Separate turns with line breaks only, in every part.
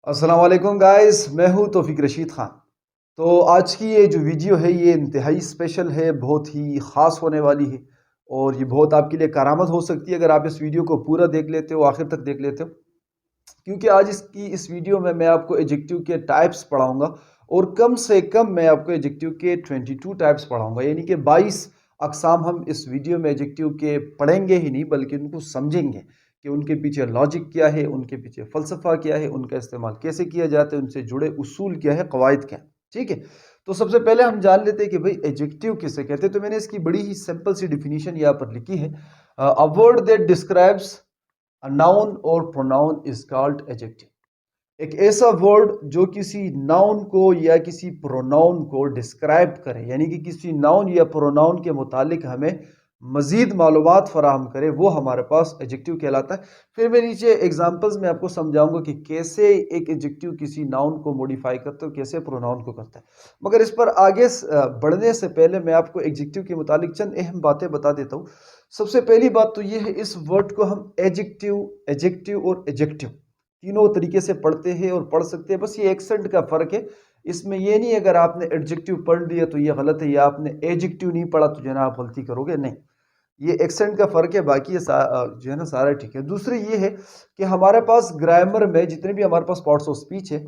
अस्सलाम वालेकुम गाइस, मैं हूँ तौफीक रशीद ख़ान। तो आज की ये जो वीडियो है ये इंतहाई स्पेशल है, बहुत ही ख़ास होने वाली है और ये बहुत आपके लिए करामत हो सकती है अगर आप इस वीडियो को पूरा देख लेते हो, आखिर तक देख लेते हो। क्योंकि आज इस वीडियो में मैं आपको एडजेक्टिव के टाइप्स पढ़ाऊंगा और कम से कम मैं आपको एडजेक्टिव के 22 टाइप्स पढ़ाऊंगा, यानी कि 22 अकसाम हम इस वीडियो में एडजेक्टिव के पढ़ेंगे ही नहीं बल्कि उनको समझेंगे कि उनके पीछे लॉजिक क्या है, उनके पीछे फ़लसफ़ा क्या है, उनका इस्तेमाल कैसे किया जाता है, उनसे जुड़े उसूल क्या है, कवायद क्या है। ठीक है, तो सबसे पहले हम जान लेते हैं कि भाई एडजेक्टिव किसे कहते हैं। तो मैंने इसकी बड़ी ही सिंपल सी डिफिनीशन यहाँ पर लिखी है। A word that describes a noun और प्रोनाउन इज कॉल्ड एडजेक्टिव। एक ऐसा वर्ड जो किसी नाउन को या किसी प्रोनाउन को डिस्क्राइब करे, यानी कि किसी नाउन या प्रोनाउन के मुतालिक हमें मजीद मालूमात फराहम करे, वो हमारे पास एडजेक्टिव कहलाता है। फिर मैं नीचे एग्जांपल्स में आपको समझाऊंगा कि कैसे एक एडजेक्टिव किसी नाउन को मॉडिफाई करता है, कैसे प्रोनाउन को करता है। मगर इस पर आगे बढ़ने से पहले मैं आपको एडजेक्टिव के मुतालिक चंद अहम बातें बता देता हूँ। सबसे पहली बात तो ये है, इस वर्ड को हम एडजेक्टिव, एडजेक्टिव और एडजेक्टिव तीनों तरीके से पढ़ते हैं और पढ़ सकते हैं, बस ये एक्सेंट का फर्क है। इसमें ये नहीं अगर आपने एडजेक्टिव पढ़ लिया तो ये गलत है, या आपने एडजेक्टिव नहीं पढ़ा तो जो है ना आप गलती करोगे, नहीं। ये एक्सेंट का फर्क है, बाकी ये जो है ना सारा ठीक है। दूसरी ये है कि हमारे पास ग्रामर में जितने भी हमारे पास पार्ट्स ऑफ स्पीच है,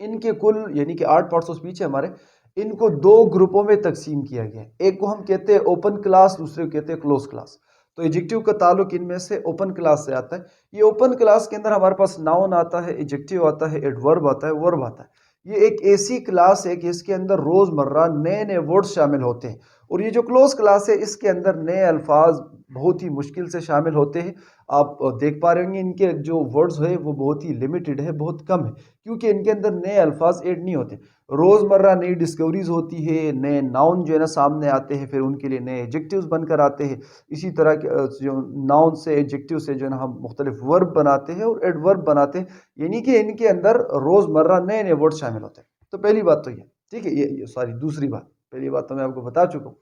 इनके कुल यानी कि 8 पार्ट्स ऑफ स्पीच है हमारे, इनको दो ग्रुपों में तकसीम किया गया है। एक को हम कहते हैं ओपन क्लास, दूसरे को कहते हैं क्लोज क्लास। तो एडजेक्टिव का ताल्लुक इनमें से ओपन क्लास से आता है। ये ओपन क्लास के अंदर हमारे पास नाउन आता है, एडजेक्टिव आता है, एडवर्ब आता है, वर्ब आता है। ये एक ऐसी क्लास है कि इसके अंदर रोजमर्रा नए नए वर्ड्स शामिल होते हैं। और ये जो क्लोज क्लास है इसके अंदर नए अल्फाज बहुत ही मुश्किल से शामिल होते हैं। आप देख पा रहे होंगे इनके जो वर्ड्स है वो बहुत ही लिमिटेड है, बहुत कम है, क्योंकि इनके अंदर नए अल्फाज ऐड नहीं होते। रोज़मर्रा नई डिस्कवरीज होती है, नए नाउन जो है ना सामने आते हैं, फिर उनके लिए नए एडजेक्टिव्स बनकर आते हैं। इसी तरह के जो नाउन से एडजेक्टिव से जो है ना हम मुख्तलिफ वर्ब बनाते हैं और एडवर्ब बनाते हैं, यानी कि इनके अंदर रोज़मर्रा नए नए वर्ड शामिल होते हैं। तो पहली बात तो ये, ठीक है, ये सॉरी दूसरी बात, पहली बात तो मैं आपको बता चुका हूँ।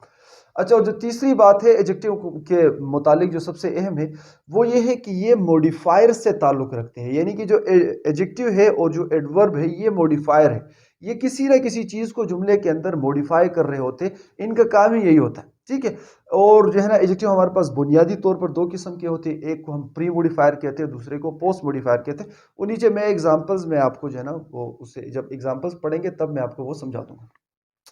अच्छा, और जो तीसरी बात है एडजेक्टिव के मुतालिक जो सबसे अहम है वो ये है कि ये मॉडिफायर से ताल्लुक रखते हैं, यानी कि जो एडजेक्टिव है और जो एडवर्ब है ये मॉडिफायर है। ये किसी ना किसी चीज़ को जुमले के अंदर मॉडिफाई कर रहे होते हैं, इनका काम ही यही होता है। ठीक है, और जो है ना एडजेक्टिव हमारे पास बुनियादी तौर पर दो किस्म के होते हैं, एक को हम प्री मॉडिफायर कहते हैं, दूसरे को पोस्ट मॉडिफायर कहते हैं। और नीचे मैं एग्जांपल्स में आपको जो है ना वो उससे जब एग्जांपल्स पढ़ेंगे तब मैं आपको वो समझा दूंगा।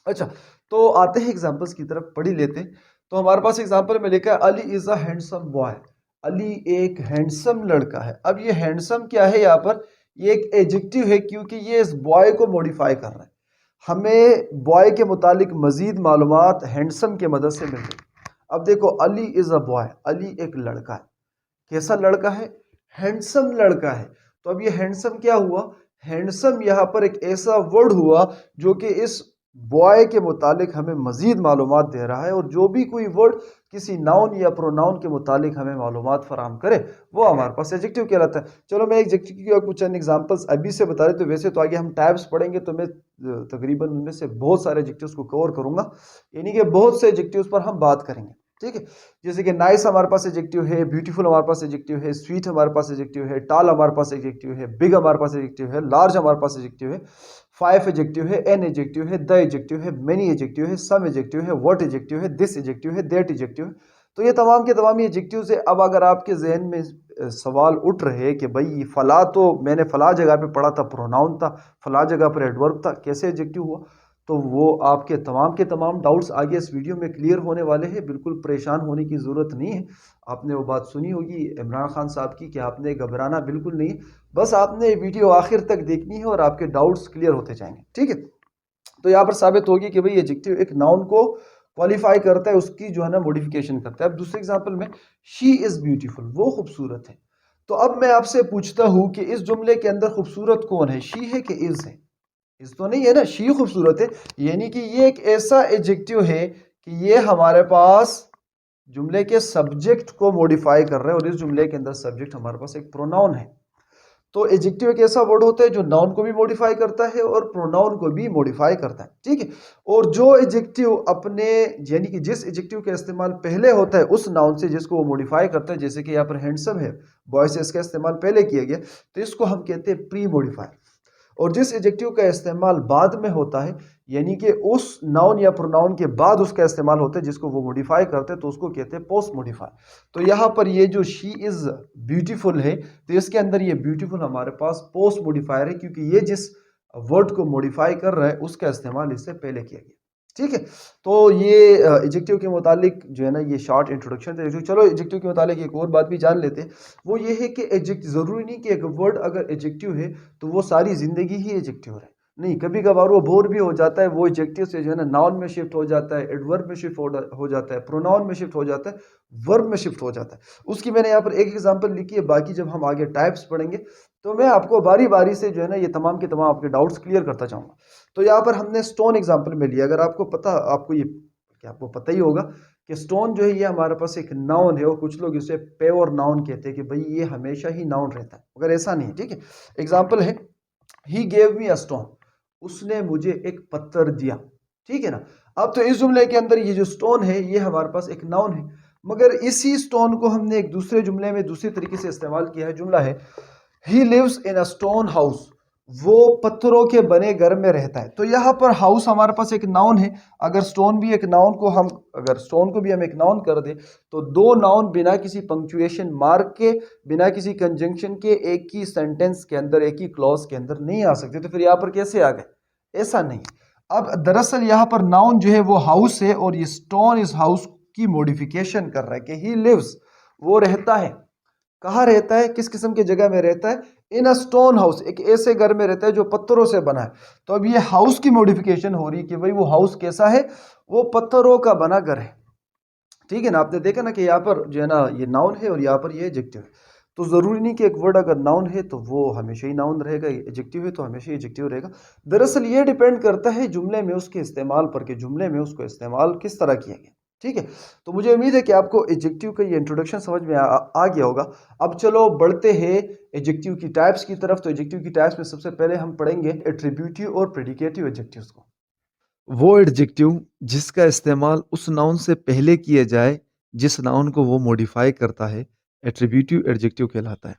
अच्छा, तो आते हैं एग्जांपल्स की तरफ, पढ़ ही लेते हैं। तो हमारे पास एग्जांपल में लिखा है Ali is a handsome boy. Ali एक हैंडसम लड़का है। अब ये हैंडसम क्या है यहाँ पर, ये एक एडजेक्टिव है क्योंकि ये इस बॉय को मॉडिफाई कर रहा है। हमें बॉय के मुतालिक मजीद मालूमात हैंडसम के मदद से मिल गई। अब देखो, Ali is a boy, Ali एक लड़का है। कैसा लड़का है? हैंडसम लड़का है। तो अब ये हैंडसम क्या हुआ? हैंडसम यहाँ पर एक ऐसा वर्ड हुआ जो कि इस बॉय के मुतालिक हमें मजीद मालूमात दे रहा है। और जो भी कोई वर्ड किसी नाउन या प्रोनाउन के मुतालिक हमें मालूमात फराहम करे वो हमारे पास एडजेक्टिव कहलाता है। चलो मैं एडजेक्टिव की कुछ चंद एग्जांपल्स अभी से बता रहे, तो वैसे तो आगे हम टाइप्स पढ़ेंगे तो मैं तकरीबन उनमें से बहुत सारे एडजेक्टिव्स को कवर करूंगा, यानी कि बहुत से एडजेक्टिव्स पर हम बात करेंगे। ठीक है, जैसे कि नाइस हमारे पास एडजेक्टिव है, ब्यूटीफुल हमारे पास एडजेक्टिव है, स्वीट हमारे पास एडजेक्टिव है, टॉल हमारे पास एडजेक्टिव है, बिग हमारे पास एडजेक्टिव है, लार्ज हमारे पास एडजेक्टिव है, फाइव एडजेक्टिव है, एन एडजेक्टिव है, द एडजेक्टिव है, मेनी एडजेक्टिव है, सम एडजेक्टिव है, व्हाट एडजेक्टिव है, दिस एडजेक्टिव है, दैट एडजेक्टिव है। तो ये तमाम के तमाम एडजेक्टिव है। अब अगर आपके जहन में सवाल उठ रहे हैं कि भाई फला तो मैंने फला जगह पे पढ़ा था प्रोनाउन था, फला जगह पर एडवर्ब था, कैसे एडजेक्टिव हुआ? तो वो आपके तमाम के तमाम डाउट्स आगे इस वीडियो में क्लियर होने वाले हैं। बिल्कुल परेशान होने की ज़रूरत नहीं है। आपने वो बात सुनी होगी इमरान खान साहब की कि आपने घबराना बिल्कुल नहीं, बस आपने वीडियो आखिर तक देखनी है और आपके डाउट्स क्लियर होते जाएंगे। ठीक है, तो यहाँ पर साबित होगी कि भाई एडजेक्टिव एक नाउन को क्वालिफाई करता है, उसकी जो है ना मॉडिफिकेशन करता है। अब दूसरे एग्जांपल में, शी इज़ ब्यूटीफुल, वो खूबसूरत है। तो अब मैं आपसे पूछता हूँ कि इस जुमले के अंदर खूबसूरत कौन है, शी है कि इज़ है? इस तो नहीं है ना, शी खूबसूरत है, यानी कि ये एक ऐसा एडजेक्टिव है कि ये हमारे पास जुमले के सब्जेक्ट को मॉडिफाई कर रहा है। और इस जुमले के अंदर सब्जेक्ट हमारे पास एक प्रोनाउन है। तो एडजेक्टिव एक ऐसा वर्ड होता है जो नाउन को भी मॉडिफाई करता है और प्रोनाउन को भी मॉडिफाई करता है। ठीक है, और जो एडजेक्टिव अपने यानी कि जिस एडजेक्टिव का इस्तेमाल पहले होता है उस नाउन से जिसको वो मॉडिफाई करता है, जैसे कि यहाँ पर हैंडसम है, बॉय से इसका इस्तेमाल पहले किया गया, तो इसको हम कहते हैं प्री मॉडिफायर। और जिस एडजेक्टिव का इस्तेमाल बाद में होता है, यानी कि उस नाउन या प्रोनाउन के बाद उसका इस्तेमाल होता है जिसको वो मॉडिफाई करते हैं, तो उसको कहते हैं पोस्ट मॉडिफाई। तो यहाँ पर ये जो शी इज़ ब्यूटीफुल है, तो इसके अंदर ये ब्यूटीफुल हमारे पास पोस्ट मॉडिफायर है, क्योंकि ये जिस वर्ड को मॉडिफाई कर रहा है उसका इस्तेमाल इससे पहले किया गया। ठीक है, तो ये एडजेक्टिव के मुतालिक जो है ना ये शॉर्ट इंट्रोडक्शन था। चलो एडजेक्टिव के मुतालिक एक और बात भी जान लेते हैं। वो ये है कि एडजेक्टिव ज़रूरी नहीं कि एक वर्ड अगर एडजेक्टिव है तो वो सारी ज़िंदगी ही एडजेक्टिव है। नहीं, कभी कभार वो बोर भी हो जाता है, वो एडजेक्टिव से जो है ना नाउन में शिफ्ट हो जाता है, एडवर्ब में शिफ्ट हो जाता है, प्रोनाउन में शिफ्ट हो जाता है, वर्ब में शिफ्ट हो जाता है। उसकी मैंने यहाँ पर एक एग्जांपल लिखी है, बाकी जब हम आगे टाइप्स पढ़ेंगे तो मैं आपको बारी बारी से जो है ना ये तमाम के तमाम आपके डाउट्स क्लियर करता जाऊँगा। तो यहाँ पर हमने स्टोन एग्जाम्पल में लिया। अगर आपको पता, आपको ये क्या आपको पता ही होगा कि स्टोन जो है ये हमारे पास एक नाउन है, और कुछ लोग इसे पेवर नाउन कहते हैं कि भाई ये हमेशा ही नाउन रहता है, मगर ऐसा नहीं है। ठीक है, एग्जाम्पल है he gave me a stone, उसने मुझे एक पत्थर दिया। ठीक है ना। अब तो इस जुमले के अंदर ये जो स्टोन है ये हमारे पास एक नाउन है, मगर इसी स्टोन को हमने एक दूसरे जुमले में दूसरे तरीके से इस्तेमाल किया है। जुमला है he lives in a stone house, वो पत्थरों के बने घर में रहता है। तो यहाँ पर हाउस हमारे पास एक नाउन है। अगर स्टोन भी एक नाउन को हम अगर स्टोन को भी हम एक नाउन कर दे तो दो नाउन बिना किसी पंक्चुएशन मार्क के, बिना किसी कंजंक्शन के एक ही सेंटेंस के अंदर, एक ही क्लॉज के अंदर नहीं आ सकते। तो फिर यहाँ पर कैसे आ गए? ऐसा नहीं। अब दरअसल यहाँ पर नाउन जो है वो हाउस है, और ये स्टोन इस हाउस की मॉडिफिकेशन कर रहा है कि ही लिव्स, वो रहता है। कहाँ रहता है? किस किस्म की जगह में रहता है? इन अ स्टोन हाउस, एक ऐसे घर में रहता है जो पत्थरों से बना है। तो अब ये हाउस की मॉडिफिकेशन हो रही है कि भाई वो हाउस कैसा है? वो पत्थरों का बना घर है। ठीक है ना। आपने देखा ना कि यहाँ पर जो है ना ये नाउन है और यहाँ पर ये एडजेक्टिव है। तो जरूरी नहीं कि एक वर्ड अगर नाउन है तो वो हमेशा ही नाउन रहेगा, एडजेक्टिव है तो हमेशा ही एडजेक्टिव रहेगा। दरअसल ये डिपेंड करता है जुमले में उसके इस्तेमाल पर, कि जुमले में उसको इस्तेमाल किस तरह किया गया। ठीक है, तो मुझे उम्मीद है कि आपको एडजेक्टिव का ये इंट्रोडक्शन समझ में आ गया होगा। अब चलो बढ़ते हैं एडजेक्टिव की टाइप्स की तरफ। तो एडजेक्टिव की टाइप्स में सबसे पहले हम पढ़ेंगे एट्रीब्यूटिव और प्रेडिकेटिव एडजेक्टिव्स को। वो एडजेक्टिव जिसका इस्तेमाल उस नाउन से पहले किया जाए जिस नाउन को वो मॉडिफाई करता है, एट्रीब्यूटिव एडजेक्टिव कहलाता है।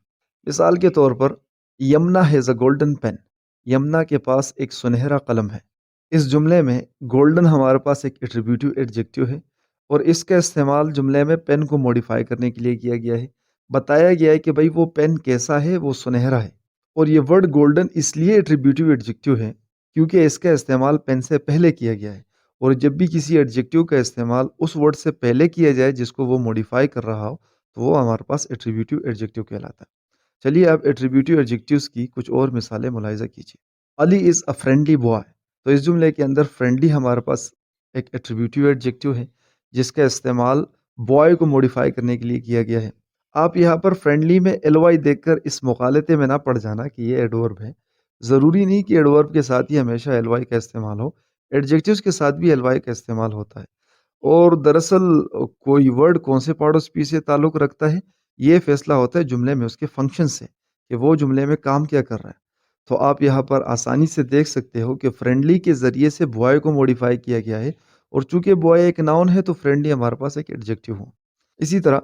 मिसाल के तौर पर, Yamuna has a golden pen, Yamuna के पास एक सुनहरा कलम है। इस जुमले में गोल्डन हमारे पास एक एट्रीब्यूटिव एडजेक्टिव है, और इसका इस्तेमाल जुमले में पेन को मॉडिफाई करने के लिए किया गया है। बताया गया है कि भाई वो पेन कैसा है, वो सुनहरा है। और ये वर्ड गोल्डन इसलिए एट्रीब्यूटिव एडजेक्टिव है क्योंकि इसका इस्तेमाल पेन से पहले किया गया है। और जब भी किसी एडजेक्टिव का इस्तेमाल उस वर्ड से पहले किया जाए जिसको वो मॉडिफाई कर रहा हो, तो वो हमारे पास एट्रीब्यूटिव एडजेक्टिव कहलाता है। चलिए अब एट्रीब्यूटिव एडजेक्टिव्स की कुछ और मिसालें मुलाहिजा कीजिए। Ali is a friendly boy, तो इस जुमले के अंदर फ्रेंडली हमारे पास एक एट्रीब्यूटिव एडजेक्टिव है जिसका इस्तेमाल बॉय को मॉडिफाई करने के लिए किया गया है। आप यहाँ पर फ्रेंडली में एलवाई देखकर इस मुखालते में ना पड़ जाना कि ये एडवर्ब है। ज़रूरी नहीं कि एडवर्ब के साथ ही हमेशा एलवाई का इस्तेमाल हो, एडजेक्टिव्स के साथ भी एलवाई का इस्तेमाल होता है। और दरअसल कोई वर्ड कौन से पार्ट ऑफ स्पीच से ताल्लुक़ रखता है, ये फैसला होता है जुमले में उसके फंक्शन से, कि वो जुमले में काम क्या कर रहा है। तो आप यहाँ पर आसानी से देख सकते हो कि फ्रेंडली के ज़रिए से बॉय को मॉडिफाई किया गया है, और चूँकि बॉय एक नाउन है तो फ्रेंडली हमारे पास एक एडजेक्टिव हो। इसी तरह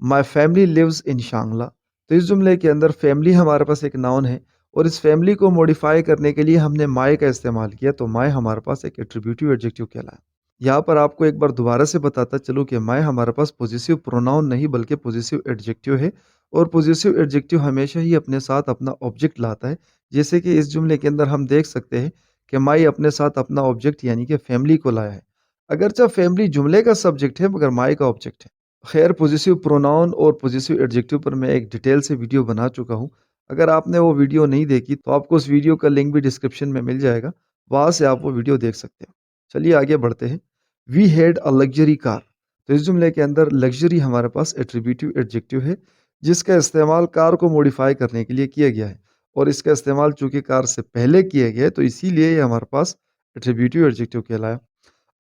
my family lives in Shangla, तो इस जुमले के अंदर फैमिली हमारे पास एक नाउन है, और इस फैमिली को मॉडिफाई करने के लिए हमने माय का इस्तेमाल किया, तो माय हमारे पास एक एट्रीब्यूटिव एडजेक्टिव कहलाया। यहाँ पर आपको एक बार दोबारा से बताता चलूँ कि माय हमारे पास पॉजेसिव प्रोनाउन नहीं बल्कि पॉजेसिव एडजेक्टिव है, और पॉजेसिव एडजेक्टिव हमेशा ही अपने साथ अपना ऑब्जेक्ट लाता है। जैसे कि इस जुमले के अंदर हम देख सकते हैं कि माय अपने साथ अपना ऑब्जेक्ट यानी कि फैमिली को लाया है। अगरचे फैमिली जुमले का सब्जेक्ट है मगर माय का ऑब्जेक्ट है। खैर, पॉजेसिव प्रोनाउन और पॉजेसिव एडजेक्टिव पर मैं एक डिटेल से वीडियो बना चुका हूँ। अगर आपने वो वीडियो नहीं देखी तो आपको उस वीडियो का लिंक भी डिस्क्रिप्शन में मिल जाएगा, वहाँ से आप वो वीडियो देख सकते हो। चलिए आगे बढ़ते हैं। We had a luxury car, तो इस जुमले के अंदर लग्जरी हमारे पास एट्रीब्यूटिव एडजेक्टिव है जिसका इस्तेमाल कार को मॉडिफाई करने के लिए किया गया है, और इसका इस्तेमाल चूंकि कार से पहले किया गया है तो इसीलिए ये हमारे पास एट्रीब्यूटिव एडजेक्टिव कहलाया।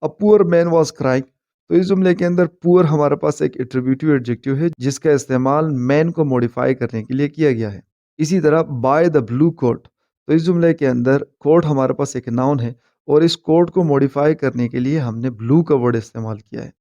A poor man was crying, तो इस जुमले के अंदर पुअर हमारे पास एक एट्रीब्यूटिव एडजेक्टिव है जिसका इस्तेमाल मैन को मॉडिफाई करने के लिए किया गया है। इसी तरह बाय द ब्लू कोट, तो इस जुमले के अंदर कोट हमारे पास एक नाउन है, और इस कोट को मॉडिफाई करने के लिए हमने ब्लू का वर्ड इस्तेमाल किया है,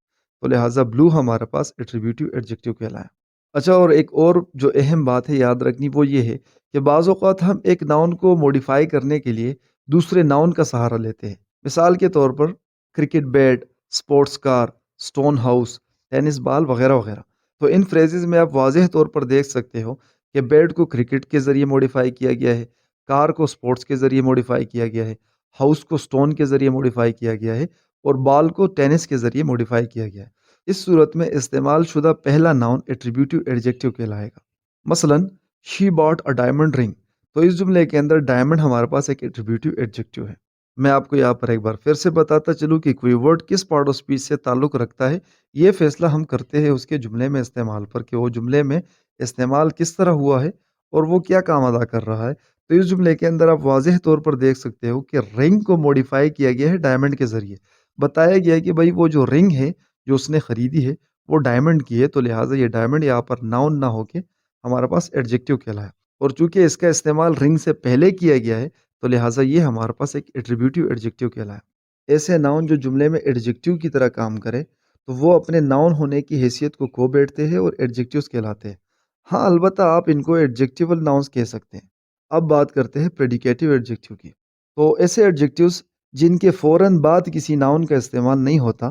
तो लिहाजा ब्लू हमारे पास एट्रीब्यूटिव एडजेक्टिव कहलाया। अच्छा, और एक और जो अहम बात है याद रखनी वो ये है कि बाज़ औक़ात हम एक नाउन को मॉडिफ़ाई करने के लिए दूसरे नाउन का सहारा लेते हैं। मिसाल के तौर पर cricket bat, sports car, stone house, tennis ball वग़ैरह-वग़ैरह। तो इन फ्रेज़ेज़ में आप वाज़ेह तौर पर देख सकते हो कि बैट को क्रिकेट के ज़रिए मॉडिफ़ाई किया गया है, कार को स्पोर्ट्स के ज़रिए मॉडिफ़ाई किया गया है, हाउस को स्टोन के ज़रिए मॉडिफ़ाई किया गया है और बॉल को टेनिस के ज़रिए मॉडिफ़ाई किया गया है। इस सूरत में इस्तेमाल शुदा पहला नाउन एट्रीब्यूटिव एडजेक्टिव कहलाएगा। मसलन she bought a diamond ring, तो इस जुमले के अंदर डायमंड हमारे पास एक एट्रीब्यूटिव एडजेक्टिव है। मैं आपको यहाँ पर एक बार फिर से बताता चलूँ कि कोई वर्ड किस पार्ट ऑफ स्पीच से ताल्लुक़ रखता है, ये फैसला हम करते हैं उसके जुमले में इस्तेमाल पर कि वो जुमले में इस्तेमाल किस तरह हुआ है और वो क्या काम अदा कर रहा है। तो इस जुमले के अंदर आप वाज़ेह तौर पर देख सकते हो कि रिंग को मॉडिफ़ाई किया गया है डायमंड के ज़रिए। बताया गया है कि भई वो जो रिंग है, जो उसने खरीदी है, वो डायमंड की है, तो लिहाज़ा ये डायमंड यहाँ पर नाउन ना होके हमारे पास एडजेक्टिव कहलाया। और चूँकि इसका इस्तेमाल रिंग से पहले किया गया है, तो लिहाज़ा ये हमारे पास एक एट्रीब्यूटिव एडजेक्टिव कहलाया। ऐसे नाउन जो जुमले में एडजेक्टिव की तरह काम करे, तो वो अपने नाउन होने की हैसियत को खो बैठते हैं और एडजेक्टिव्स कहलाते हैं। हाँ, अलबत्ता आप इनको एडजेक्टिवल नाउन्स कह सकते हैं। अब बात करते हैं प्रेडिकेटिव एडजेक्टिव की। तो ऐसे एडजेक्टिव्स जिनके फ़ौरन बाद किसी नाउन का इस्तेमाल नहीं होता,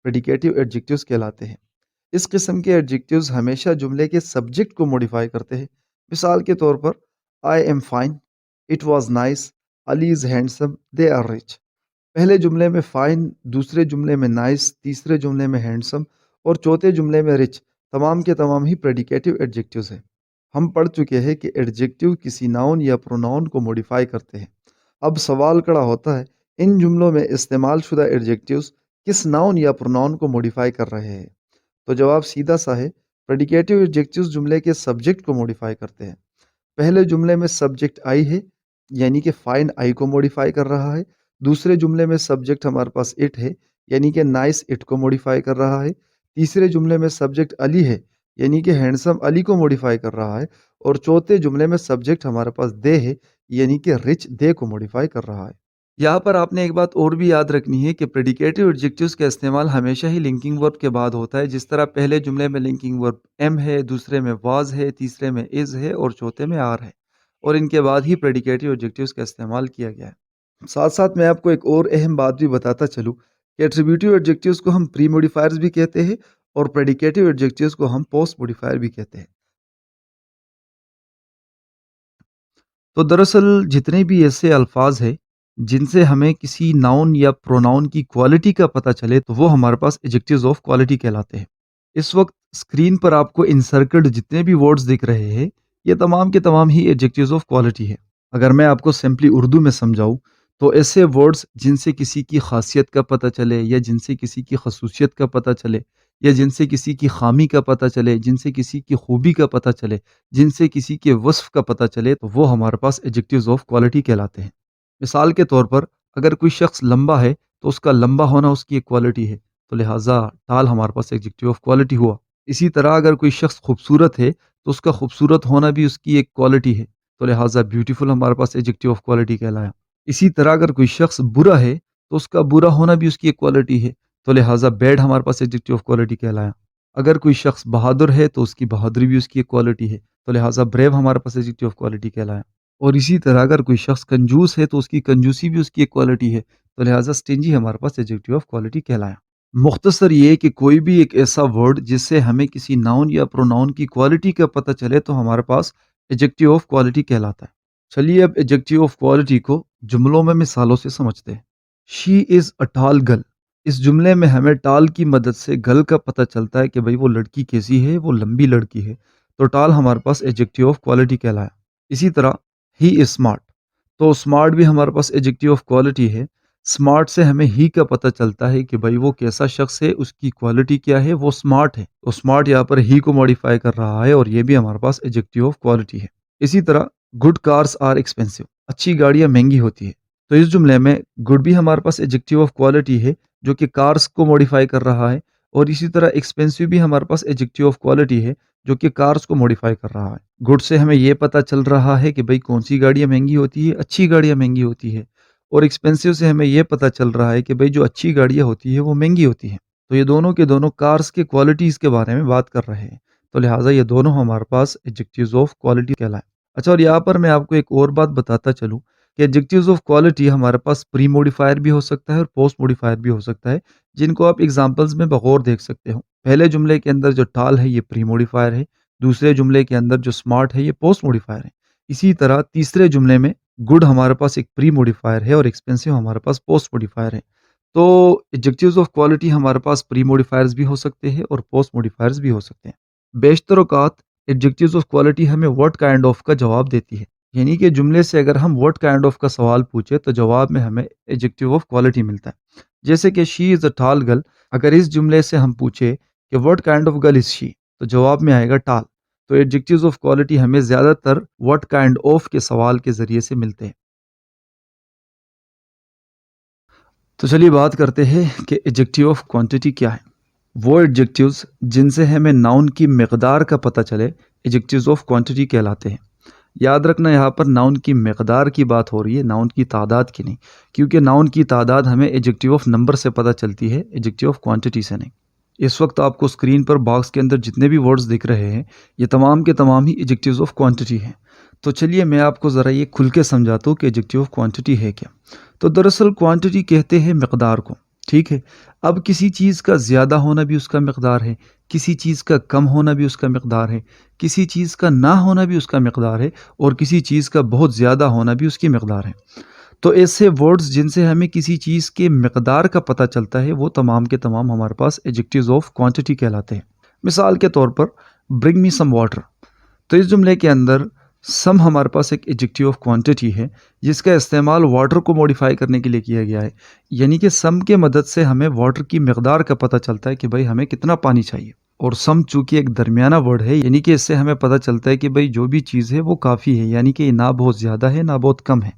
प्रेडिकेटिव एडजेक्टिव्स कहलाते हैं। इस किस्म के एडजेक्टिव्स हमेशा जुमले के सब्जेक्ट को मॉडिफाई करते हैं। मिसाल के तौर पर I am fine, it was nice, Ali is handsome, they are rich. पहले जुमले में फाइन, दूसरे जुमले में नाइस, तीसरे जुमले में हैंडसम और चौथे जुमले में रिच, तमाम के तमाम ही प्रेडिकेटिव एडजेक्टिव्स हैं। हम पढ़ चुके हैं कि एडजेक्टिव किसी नाउन या प्रोनाउन को मॉडिफाई करते हैं। अब सवाल खड़ा होता है, इन जुमलों में इस्तेमाल शुदा एडजेक्टिव्स किस नाउन या प्रोनाउन को मॉडिफाई कर रहे हैं? तो जवाब सीधा सा है, प्रेडिकेटिव एडजेक्टिव्स जुमले के सब्जेक्ट को मॉडिफाई करते हैं। पहले जुमले में सब्जेक्ट आई है, यानी कि फाइन आई को मॉडिफाई कर रहा है। दूसरे जुमले में सब्जेक्ट हमारे पास इट है, यानी कि नाइस इट को मॉडिफाई कर रहा है। तीसरे जुमले में सब्जेक्ट अली है, यानी कि हैंडसम अली को मॉडिफाई कर रहा है। और चौथे जुमले में सब्जेक्ट हमारे पास दे है, यानी कि रिच दे को मॉडिफाई कर रहा है। यहाँ पर आपने एक बात और भी याद रखनी है कि प्रेडिकेटिव एडजेक्टिव्स का इस्तेमाल हमेशा ही लिंकिंग वर्ब के बाद होता है। जिस तरह पहले जुमले में लिंकिंग वर्ब एम है, दूसरे में वाज है, तीसरे में इज़ है और चौथे में आर है। और इनके बाद ही प्रेडिकेटिव एडजेक्टिव्स का इस्तेमाल किया गया है। साथ-साथ मैं आपको एक और अहम बात भी बताता चलूँ कि एट्रिब्यूटिव एडजेक्टिव्स को हम प्री मॉडिफायर्स भी कहते हैं और प्रेडिकेटिव एडजेक्टिव्स को हम पोस्ट मॉडिफायर भी कहते हैं। तो दरअसल जितने भी ऐसे अल्फाज हैं जिनसे हमें किसी नाउन या प्रोनाउन की क्वालिटी का पता चले, तो वो हमारे पास एडजेक्टिव्स ऑफ क्वालिटी कहलाते हैं। इस वक्त स्क्रीन पर आपको इंसर्कल्ड जितने भी वर्ड्स दिख रहे हैं, ये तमाम के तमाम ही एडजेक्टिव्स ऑफ क्वालिटी है। अगर मैं आपको सिंपली उर्दू में समझाऊँ, तो ऐसे वर्ड्स जिनसे किसी की खासियत का पता चले या जिनसे किसी की खसूसियत का पता चले या जिनसे किसी की खामी का पता चले, जिनसे किसी की खूबी का पता चले, जिनसे किसी के वस्फ़ का पता चले, तो वो हमारे पास एडजेक्टिव्स ऑफ क्वालिटी कहलाते हैं। मिसाल के तौर पर अगर कोई शख्स लंबा है, तो उसका लंबा होना उसकी एक क्वालिटी है, तो लिहाज़ा टाल हमारे पास एडजेक्टिव ऑफ क्वालिटी हुआ। इसी तरह अगर कोई शख्स खूबसूरत है, तो उसका खूबसूरत होना भी उसकी एक क्वालिटी है, तो लिहाज़ा ब्यूटीफुल हमारे पास एडजेक्टिव ऑफ क्वालिटी कहलाया। इसी तरह अगर कोई शख्स बुरा है, तो उसका बुरा होना भी उसकी एक क्वालिटी है, तो लिहाज़ा बैड हमारे पास एडजेक्टिव ऑफ क्वालिटी कहलाया। अगर कोई शख्स बहादुर है, तो उसकी बहादुरी भी उसकी एक क्वालिटी है, तो लिहाज़ा ब्रेव हमारे पास एडजेक्टिव ऑफ क्वालिटी कहलाया। और इसी तरह अगर कोई शख्स कंजूस है, तो उसकी कंजूसी भी उसकी एक क्वालिटी है, तो लिहाज़ा स्टिंजी हमारे पास एडजेक्टिव ऑफ क्वालिटी कहलाया। मुख्तसर ये है कि कोई भी एक ऐसा वर्ड जिससे हमें किसी नाउन या प्रोनाउन की क्वालिटी का पता चले, तो हमारे पास एडजेक्टिव ऑफ क्वालिटी कहलाता है। चलिए अब एडजेक्टिव ऑफ क्वालिटी को जुमलों में मिसालों से समझते हैं। शी इज़ अ टाल गर्ल, इस जुमले में हमें टाल की मदद से गर्ल का पता चलता है कि भाई वो लड़की कैसी है, वो लंबी लड़की है, तो टाल हमारे पास एडजेक्टिव ऑफ क्वालिटी कहलाया। इसी तरह ही इज़ स्मार्ट, तो स्मार्ट भी हमारे पास एडजेक्टिव ऑफ क्वालिटी है। स्मार्ट से हमें ही का पता चलता है कि भाई वो कैसा शख्स है, उसकी क्वालिटी क्या है, वो स्मार्ट है, तो स्मार्ट यहाँ पर ही को मॉडिफाई कर रहा है और ये भी हमारे पास एडजेक्टिव ऑफ क्वालिटी है। इसी तरह गुड कार्स आर एक्सपेंसिव, अच्छी गाड़ियाँ महंगी होती है, तो इस जुमले में गुड भी हमारे पास एडजेक्टिव ऑफ क्वालिटी है जो कि कार्स को मॉडिफाई कर रहा है। और इसी तरह एक्सपेंसिव भी हमारे पास एडजेक्टिव ऑफ क्वालिटी है जो कि कार्स को मॉडिफाई कर रहा है। गुड से हमें ये पता चल रहा है कि भाई कौन सी गाड़ियाँ महंगी होती है, अच्छी गाड़ियाँ महंगी होती है। और एक्सपेंसिव से हमें ये पता चल रहा है कि भाई जो अच्छी गाड़ियाँ होती है वो महंगी होती हैं। तो ये दोनों के दोनों कार्स के क्वालिटीज़ के बारे में बात कर रहे हैं। तो लिहाजा ये दोनों हमारे पास एडजेक्टिव्स ऑफ क्वालिटी कहलाए। अच्छा, और यहाँ पर मैं आपको एक और बात बताता चलूँ कि एडजेक्टिव्स ऑफ क्वालिटी हमारे पास प्री मॉडिफायर भी हो सकता है और पोस्ट मॉडिफायर भी हो सकता है, जिनको आप एग्जांपल्स में बगौर देख सकते हो। पहले जुमले के अंदर जो टाल है ये प्री मॉडिफायर है, दूसरे जुमले के अंदर जो स्मार्ट है ये पोस्ट मॉडिफायर है। इसी तरह तीसरे जुमले में गुड हमारे पास एक प्री मॉडिफायर है और एक्सपेंसिव हमारे पास पोस्ट मॉडिफायर है। तो एडजेक्टिव्स ऑफ क्वालिटी हमारे पास प्री मॉडिफायर्स भी हो सकते हैं और पोस्ट मॉडिफायर्स भी हो सकते हैं। बेशतर औक़ात एडजेक्टिव्स ऑफ क्वालिटी हमें व्हाट काइंड ऑफ का जवाब देती है। यानी कि जुमले से अगर हम व्हाट काइंड ऑफ का सवाल पूछे तो जवाब में हमें एडजेक्टिव ऑफ क्वालिटी मिलता है। जैसे कि she is a tall girl, अगर इस जुमले से हम पूछे कि what kind of girl is she, तो जवाब में आएगा टॉल। तो एडजेक्टिव्स ऑफ क्वालिटी हमें ज़्यादातर व्हाट काइंड ऑफ के सवाल के ज़रिए से मिलते हैं। तो चलिए बात करते हैं कि एडजेक्टिव ऑफ क्वांटिटी क्या है। वो एडजेक्टिव्स जिनसे हमें नाउन की मिकदार का पता चले एडजेक्टिव्स ऑफ क्वांटिटी कहलाते हैं। याद रखना, यहाँ पर नाउन की मिकदार की बात हो रही है, नाउन की तादाद की नहीं, क्योंकि नाउन की तादाद हमें एडजेक्टिव ऑफ नंबर से पता चलती है, एडजेक्टिव ऑफ क्वांटिटी से नहीं। इस वक्त आपको स्क्रीन पर बॉक्स के अंदर जितने भी वर्ड्स दिख रहे हैं ये तमाम के तमाम ही एडजेक्टिव्स ऑफ क्वांटिटी हैं। तो चलिए मैं आपको ज़रा ये खुल के समझाता हूँ कि एडजेक्टिव ऑफ क्वांटिटी है क्या। तो दरअसल क्वांटिटी कहते हैं मिकदार को, ठीक है। अब किसी चीज़ का ज़्यादा होना भी उसका मिकदार है, किसी चीज़ का कम होना भी उसका मिकदार है, किसी चीज़ का ना होना भी उसका मिकदार है और किसी चीज़ का बहुत ज़्यादा होना भी उसकी मिकदार है। तो ऐसे वर्ड्स जिनसे हमें किसी चीज़ के मिकदार का पता चलता है वो तमाम के तमाम हमारे पास एडजेक्टिव्स ऑफ क्वांटिटी कहलाते हैं। मिसाल के तौर पर ब्रिंग मी सम वाटर, तो इस जुमले के अंदर सम हमारे पास एक एडजेक्टिव ऑफ क्वांटिटी है जिसका इस्तेमाल वाटर को मॉडिफाई करने के लिए किया गया है। यानी कि सम के मदद से हमें वाटर की मिकदार का पता चलता है कि भाई हमें कितना पानी चाहिए। और सम चूंकि एक दरमियाना वर्ड है, यानी कि इससे हमें पता चलता है कि भाई जो भी चीज़ है वो काफ़ी है, यानी कि ना बहुत ज़्यादा है ना बहुत कम है।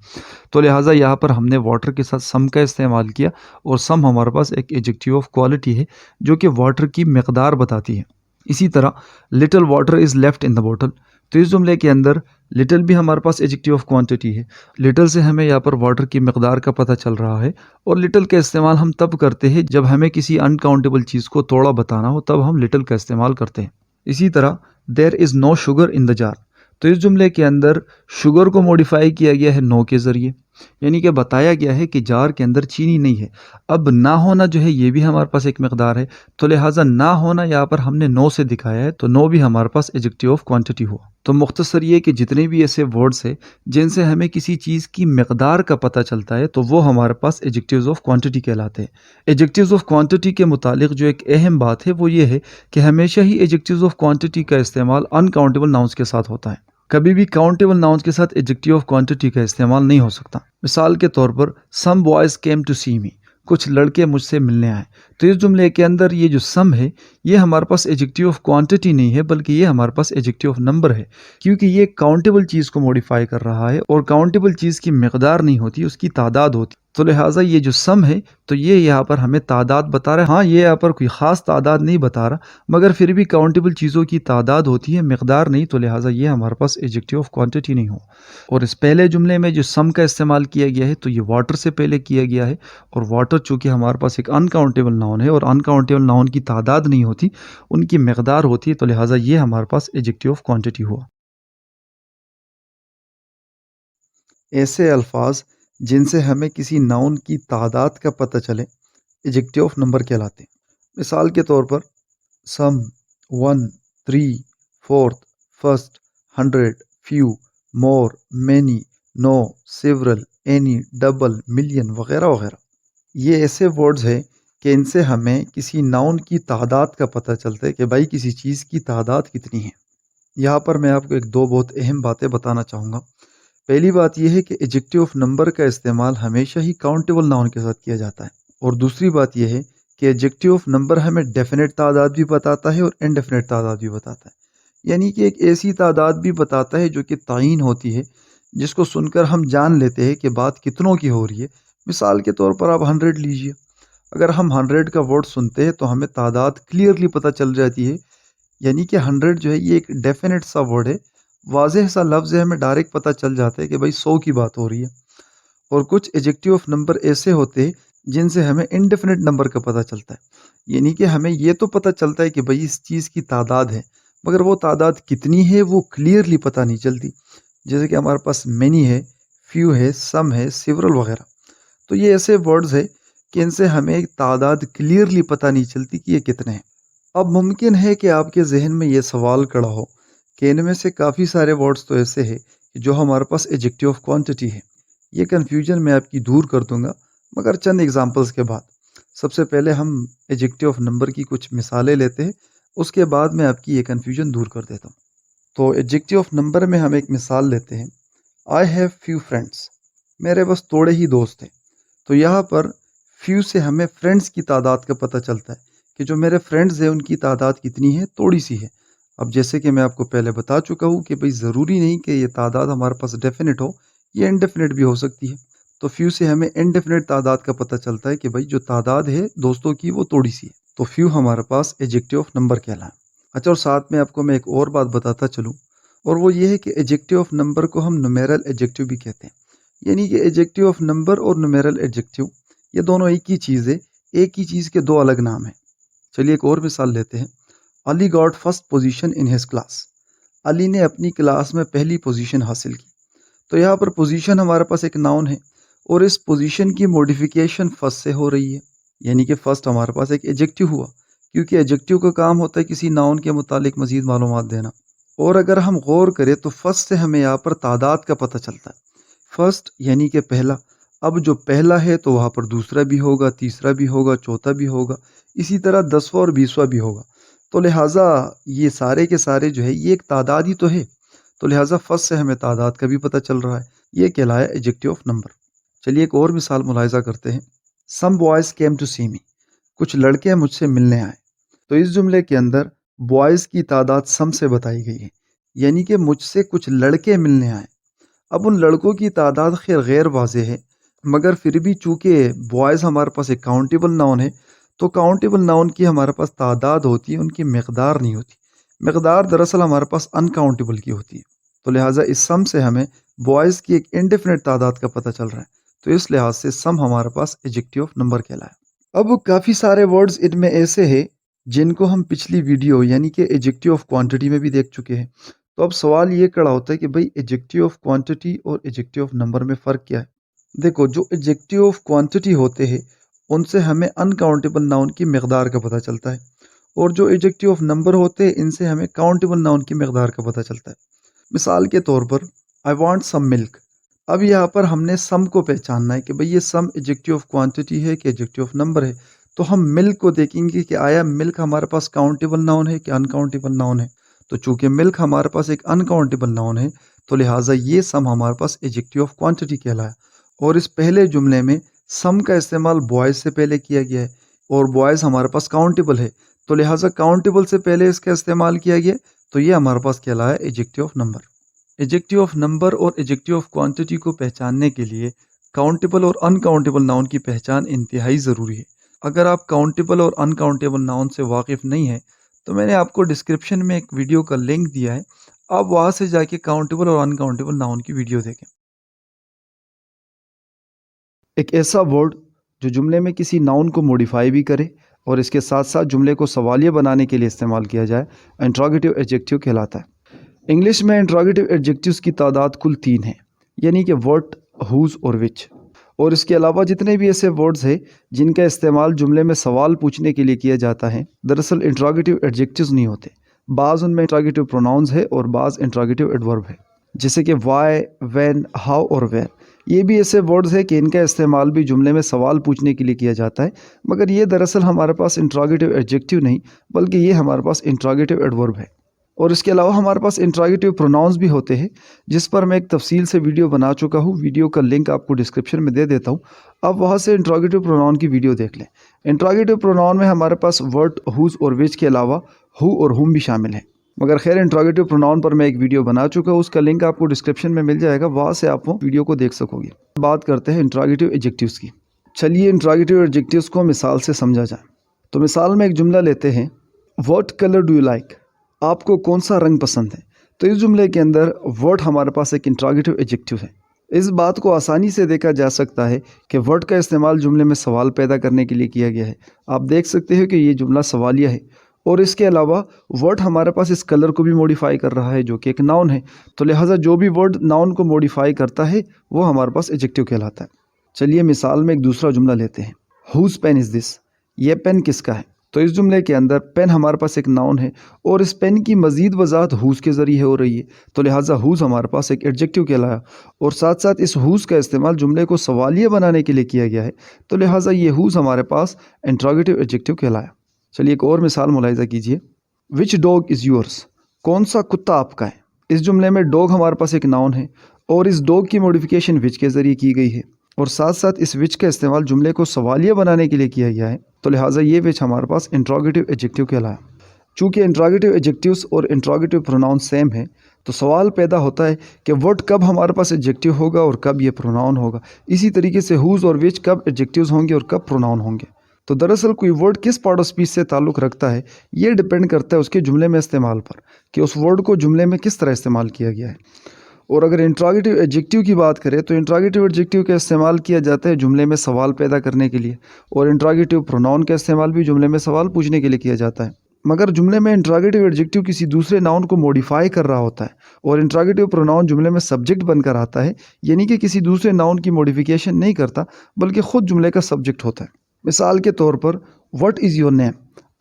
तो लिहाजा यहाँ पर हमने वाटर के साथ सम का इस्तेमाल किया और सम हमारे पास एक एडजेक्टिव ऑफ क्वालिटी है जो कि वाटर की मिकदार बताती है। इसी तरह little water is left in the bottle, तो इस जुमले के अंदर लिटिल भी हमारे पास एडजेक्टिव ऑफ क्वांटिटी है। लिटिल से हमें यहाँ पर वाटर की मिकदार का पता चल रहा है और लिटिल का इस्तेमाल हम तब करते हैं जब हमें किसी अनकाउंटेबल चीज़ को थोड़ा बताना हो, तब हम लिटिल का इस्तेमाल करते हैं। इसी तरह there is no sugar in the jar, तो इस जुमले के अंदर शुगर को मॉडिफाई किया गया है नो के ज़रिए, यानी कि बताया गया है कि जार के अंदर चीनी नहीं है। अब ना होना जो है ये भी हमारे पास एक मिकदार है, तो लिहाजा ना होना यहाँ पर हमने नो से दिखाया है, तो नो भी हमारे पास एडजेक्टिव ऑफ क्वांटिटी हुआ। तो मुख्तसर ये कि जितने भी ऐसे वर्ड्स हैं जिनसे हमें किसी चीज़ की मिकदार का पता चलता है तो वो हमारे पास एडजेक्टिव्स ऑफ क्वांटिटी कहलाते हैं। एडजेक्टिव्स ऑफ क्वांटिटी के मुतालिक जो एक अहम बात है वो ये है कि हमेशा ही एडजेक्टिव्स ऑफ क्वांटिटी का इस्तेमाल अनकाउंटेबल नाउन्स के साथ होता है। कभी भी काउंटेबल नाउन्स के साथ एडजेक्टिव ऑफ क्वांटिटी का इस्तेमाल नहीं हो सकता। मिसाल के तौर पर सम बॉयज़ केम टू सी मी, कुछ लड़के मुझसे मिलने आए, तो इस जुमले के अंदर ये जो सम है ये हमारे पास एडजेक्टिव ऑफ क्वांटिटी नहीं है बल्कि ये हमारे पास एडजेक्टिव ऑफ नंबर है, क्योंकि ये काउंटेबल चीज़ को मॉडिफाई कर रहा है और काउंटेबल चीज़ की मिकदार नहीं होती, उसकी तादाद होती। तो लिहाजा ये जो सम है तो ये यहाँ पर हमें तादाद बता रहा है। हाँ, ये यहाँ पर कोई ख़ास तादाद नहीं बता रहा, मगर फिर भी काउंटेबल चीज़ों की तादाद होती है, मिकदार नहीं, तो लिहाजा ये हमारे पास एडजेक्टिव ऑफ क्वांटिटी नहीं हो। और इस पहले जुमले में जो सम का इस्तेमाल किया गया है तो ये वाटर से पहले किया गया है, और वाटर चूँकि हमारे पास एक अनकाउंटेबल नाउन है और अनकाउंटेबल नाउन की तादाद नहीं होती, उनकी मिकदार होती है, तो लिहाजा ये हमारे पास एडजेक्टिव ऑफ क्वांटिटी हुआ। ऐसे अल्फाज जिनसे हमें किसी नाउन की तादाद का पता चले एडजेक्टिव ऑफ नंबर कहलाते हैं। मिसाल के तौर पर some, one, three, fourth, first, 100, few, more, many, no, several, any, double, million वगैरह वगैरह। ये ऐसे वर्ड्स हैं कि इनसे हमें किसी नाउन की तादाद का पता चलता है कि भाई किसी चीज़ की तादाद कितनी है। यहाँ पर मैं आपको एक दो बहुत अहम बातें बताना चाहूँगा। पहली बात यह है कि एडजेक्टिव ऑफ नंबर का इस्तेमाल हमेशा ही काउंटेबल नाउन के साथ किया जाता है, और दूसरी बात यह है कि एडजेक्टिव ऑफ नंबर हमें डेफिनेट तादाद भी बताता है और इनडेफिनेट तादाद भी बताता है। यानी कि एक ऐसी तादाद भी बताता है जो कि तयीन होती है, जिसको सुनकर हम जान लेते हैं कि बात कितनों की हो रही है। मिसाल के तौर पर आप 100 लीजिए, अगर हम 100 का वर्ड सुनते हैं तो हमें तादाद क्लियरली पता चल जाती है। यानी कि 100 जो है ये एक डेफिनेट सा वर्ड है, वाज़ेह सा लफ्ज़ है, हमें डायरेक्ट पता चल जाता है कि भाई 100 की बात हो रही है। और कुछ एडजेक्टिव ऑफ नंबर ऐसे होते हैं जिनसे हमें इनडेफिनेट नंबर का पता चलता है, यानी कि हमें ये तो पता चलता है कि भाई इस चीज़ की तादाद है, मगर वो तादाद कितनी है वो क्लियरली पता नहीं चलती। जैसे कि हमारे पास मैनी है, फ्यू है, सम है, सेवरल वगैरह। तो ये ऐसे वर्ड्स है कि इनसे हमें एक तादाद क्लियरली पता नहीं चलती कि ये कितने हैं। अब मुमकिन है कि आपके जहन में ये सवाल खड़ा हो कि इनमें से काफ़ी सारे वर्ड्स तो ऐसे हैं कि जो हमारे पास एडजेक्टिव ऑफ क्वांटिटी है। ये कन्फ्यूजन मैं आपकी दूर कर दूंगा मगर चंद एग्जांपल्स के बाद। सबसे पहले हम एडजेक्टिव ऑफ नंबर की कुछ मिसालें लेते हैं, उसके बाद मैं आपकी ये कन्फ्यूजन दूर कर देता हूँ। तो एडजेक्टिव ऑफ नंबर में हम एक मिसाल लेते हैं, आई हैव फ्यू फ्रेंड्स। मेरे बस थोड़े ही दोस्त हैं। तो यहाँ पर फ्यू से हमें फ्रेंड्स की तादाद का पता चलता है कि जो मेरे फ्रेंड्स हैं उनकी तादाद कितनी है, थोड़ी सी है। अब जैसे कि मैं आपको पहले बता चुका हूँ कि भाई ज़रूरी नहीं कि ये तादाद हमारे पास डेफिनेट हो, ये इनडेफिनेट भी हो सकती है। तो फ्यू से हमें इनडेफिनेट तादाद का पता चलता है कि भाई जो तादाद है दोस्तों की वो थोड़ी सी है। तो फ्यू हमारे पास एडजेक्टिव ऑफ नंबर कहलाए। अच्छा, और साथ में आपको मैं एक और बात बताता चलूँ, और वो ये है कि एडजेक्टिव ऑफ नंबर को हम न्यूमेरल एडजेक्टिव भी कहते हैं। यानी कि एडजेक्टिव ऑफ नंबर और न्यूमेरल एडजेक्टिव ये दोनों एक ही चीज़ है, एक ही चीज़ के दो अलग नाम हैं। चलिए एक और मिसाल लेते हैं, Ali got first position in his class. Ali ने अपनी क्लास में पहली पोजीशन हासिल की। तो यहाँ पर पोजीशन हमारे पास एक नाउन है और इस पोजीशन की मॉडिफिकेशन फर्स्ट से हो रही है। यानी कि फर्स्ट हमारे पास एक एडजेक्टिव हुआ, क्योंकि एडजेक्टिव का काम होता है किसी नाउन के मुतालिक मजीद मालूमात देना। और अगर हम गौर करें तो फर्स्ट से हमें यहाँ पर तादाद का पता चलता है। फर्स्ट यानी कि पहला। अब जो पहला है तो वहाँ पर दूसरा भी होगा, तीसरा भी होगा, चौथा भी होगा, इसी तरह 10वां और 20वां भी होगा। तो लिहाजा ये सारे के सारे जो है ये एक तादाद ही तो है। तो लिहाजा फर्स्ट से हमें तादाद का भी पता चल रहा है। ये कहलाया एडजेक्टिव ऑफ नंबर। चलिए एक और मिसाल मुलाहिजा करते हैं, सम बॉयज़ केम टू सी मी। कुछ लड़के मुझसे मिलने आए। तो इस जुमले के अंदर बॉयज़ की तादाद सम से बताई गई है, यानी कि मुझसे कुछ लड़के मिलने आए। अब उन लड़कों की तादाद खैर गैर वाज़ेह है, मगर फिर भी चूँकि बॉयज़ हमारे पास एक काउंटेबल नाउन है, तो काउंटेबल नाउन की हमारे पास तादाद होती है, उनकी मकदार नहीं होती। मकदार दरअसल हमारे पास अनकाउंटेबल की होती है। तो लिहाजा इस सम से हमें बॉयज़ की एक इंडेफिनिट तादाद का पता चल रहा है। तो इस लिहाज से सम हमारे पास एडजेक्टिव ऑफ नंबर कहलाए। अब काफ़ी सारे वर्ड्स इनमें ऐसे हैं जिनको हम पिछली वीडियो यानी कि एडजेक्टिव ऑफ क्वांटिटी में भी देख चुके हैं। तो अब सवाल ये खड़ा होता है कि भाई एडजेक्टिव ऑफ क्वांटिटी और एडजेक्टिव ऑफ नंबर में फ़र्क क्या है? देखो, जो एडजेक्टिव ऑफ क्वांटिटी होते हैं उनसे हमें अनकाउंटेबल नाउन की मकदार का पता चलता है, और जो एडजेक्टिव ऑफ नंबर होते हैं इनसे हमें काउंटेबल नाउन की मकदार का पता चलता है। मिसाल के तौर पर, आई वांट सम मिल्क। अब यहाँ पर हमने सम को पहचानना है कि भाई ये सम एडजेक्टिव ऑफ क्वांटिटी है कि एडजेक्टिव ऑफ नंबर है। तो हम मिल्क को देखेंगे कि आया मिल्क हमारे पास काउंटेबल नाउन है कि अनकाउंटेबल नाउन है। तो चूंकि मिल्क हमारे पास एक अनकाउंटेबल नाउन है, तो लिहाजा ये सम हमारे पास एडजेक्टिव ऑफ क्वांटिटी कहलाया। और इस पहले जुमले में सम का इस्तेमाल बॉयज़ से पहले किया गया है, और बॉयज़ हमारे पास काउंटेबल है, तो लिहाजा काउंटेबल से पहले इसका इस्तेमाल किया गया, तो ये हमारे पास कहलाया adjective of number. Adjective of number और एडजेक्टिव ऑफ क्वांटिटी को पहचानने के लिए काउंटेबल और अनकाउंटेबल नाउन की पहचान इंतहाई ज़रूरी है। अगर आप काउंटेबल और अनकाउंटेबल नाउन से वाकिफ़ नहीं हैं, तो मैंने आपको डिस्क्रिप्शन में एक वीडियो का लिंक दिया है, आप वहाँ से जाके काउंटेबल और अनकाउंटेबल नाउन की वीडियो देखें। एक ऐसा वर्ड जो जुमले में किसी नाउन को मॉडिफाई भी करे और इसके साथ साथ जुमले को सवालिया बनाने के लिए इस्तेमाल किया जाए, इंट्रोगेटिव एडजेक्टिव कहलाता है। इंग्लिश में इंट्रोगेटिव एडजेक्टिव्स की तादाद कुल 3 है, यानी कि व्हाट, हुज़ और विच। और इसके अलावा जितने भी ऐसे वर्ड्स हैं जिनका इस्तेमाल जुमले में सवाल पूछने के लिए किया जाता है, दरअसल इंट्रोगेटिव एडजेक्टिव्स नहीं होते। बाज़ उनमें इंट्रोगेटिव प्रोनाउंस है और बाज़ इंट्रोगेटिव एडवर्ब है, जैसे कि वाई, व्हेन, हाउ और वेयर। ये भी ऐसे वर्ड्स है कि इनका इस्तेमाल भी जुमले में सवाल पूछने के लिए किया जाता है, मगर ये दरअसल हमारे पास इंट्रोगेटिव एडजेक्टिव नहीं, बल्कि ये हमारे पास इंट्रोगेटिव एडवर्ब है। और इसके अलावा हमारे पास इंट्रोगेटिव प्रोनाउंस भी होते हैं, जिस पर मैं एक तफसील से वीडियो बना चुका हूँ। वीडियो का लिंक आपको डिस्क्रिप्शन में दे देता हूँ, आप वहाँ से इंट्रोगेटिव प्रोनाउन की वीडियो देख लें। इंट्रोगेटिव प्रोनाउन में हमारे पास व्हाट, हुज़ और विच के अलावा हु और हुम भी शामिल है। मगर खैर इंट्रोगेटिव प्रोनाउन पर मैं एक वीडियो बना चुका हूँ, उसका लिंक आपको डिस्क्रिप्शन में मिल जाएगा, वहाँ से आप वो वीडियो को देख सकोगे। बात करते हैं इंट्रोगेटिव एडजेक्टिव्स की। चलिए इंट्रोगेटिव एडजेक्टिव्स को मिसाल से समझा जाए। तो मिसाल में एक जुमला लेते हैं, what colour do you like. आपको कौन सा रंग पसंद है। तो इस जुमले के अंदर व्हाट हमारे पास एक इंट्रोगेटिव एडजेक्टिव है। इस बात को आसानी से देखा जा सकता है कि व्हाट का इस्तेमाल जुमले में सवाल पैदा करने के लिए किया गया है। आप देख सकते हो कि ये जुमला सवालिया है और इसके अलावा वर्ड हमारे पास इस कलर को भी मॉडिफाई कर रहा है जो कि एक नाउन है। तो लिहाजा जो भी वर्ड नाउन को मॉडिफाई करता है वो हमारे पास एडजेक्टिव कहलाता है। चलिए मिसाल में एक दूसरा जुमला लेते हैं। हुज पेन इज़ दिस, ये पेन किसका है। तो इस जुमले के अंदर पेन हमारे पास एक नाउन है और इस पेन की मज़ीद वजाहत हुज के ज़रिए हो रही है। तो लिहाजा हुज हमारे पास एक एडजेक्टिव कहलाया और साथ साथ इस हुज का इस्तेमाल जुमले को सवालिया बनाने के लिए किया गया है। तो लिहाजा ये हुज हमारे पास इंट्रोगेटिव एडजेक्टिव कहलाया। चलिए एक और मिसाल मुलाहिज़ा कीजिए। विच डॉग इज़ योर्स, कौन सा कुत्ता आपका है। इस जुमले में डॉग हमारे पास एक नाउन है और इस डॉग की मॉडिफिकेशन विच के ज़रिए की गई है और साथ साथ इस विच का इस्तेमाल जुमले को सवालिया बनाने के लिए किया गया है। तो लिहाजा ये विच हमारे पास इंट्रोगेटिव एडजेक्टिव कहलाया। चूँकि इंट्रोगेटिव एडजेक्टिव्स और इंट्रोगेटिव प्रोनाउन सेम है तो सवाल पैदा होता है कि वर्ड कब हमारे पास एडजेक्टिव होगा और कब ये प्रोनाउन होगा। इसी तरीके से हुज और विच कब एडजेक्टिव्स होंगे और कब प्रोनाउन होंगे। तो दरअसल कोई वर्ड किस पार्ट ऑफ स्पीच से ताल्लुक़ रखता है ये डिपेंड करता है उसके जुमले में इस्तेमाल पर कि उस वर्ड को जुमले में किस तरह इस्तेमाल किया गया है। और अगर इंट्रोगेटिव एडजेक्टिव की बात करें तो इंट्रोगेटिव एडजेक्टिव का इस्तेमाल किया जाता है जुमले में सवाल पैदा करने के लिए और इंट्रोगेटिव प्रोनाउन का इस्तेमाल भी जुमले में सवाल पूछने के लिए किया जाता है। मगर जुमले में इंट्रोगेटिव एडजेक्टिव किसी दूसरे नाउन को मॉडिफाई कर रहा होता है और इंट्रोगेटिव प्रोनाउन जुमले में सब्जेक्ट बनकर आता है, यानी कि किसी दूसरे नाउन की मॉडिफिकेशन नहीं करता बल्कि ख़ुद जुमले का सब्जेक्ट होता है। मिसाल के तौर पर व्हाट इज़ योर नेम,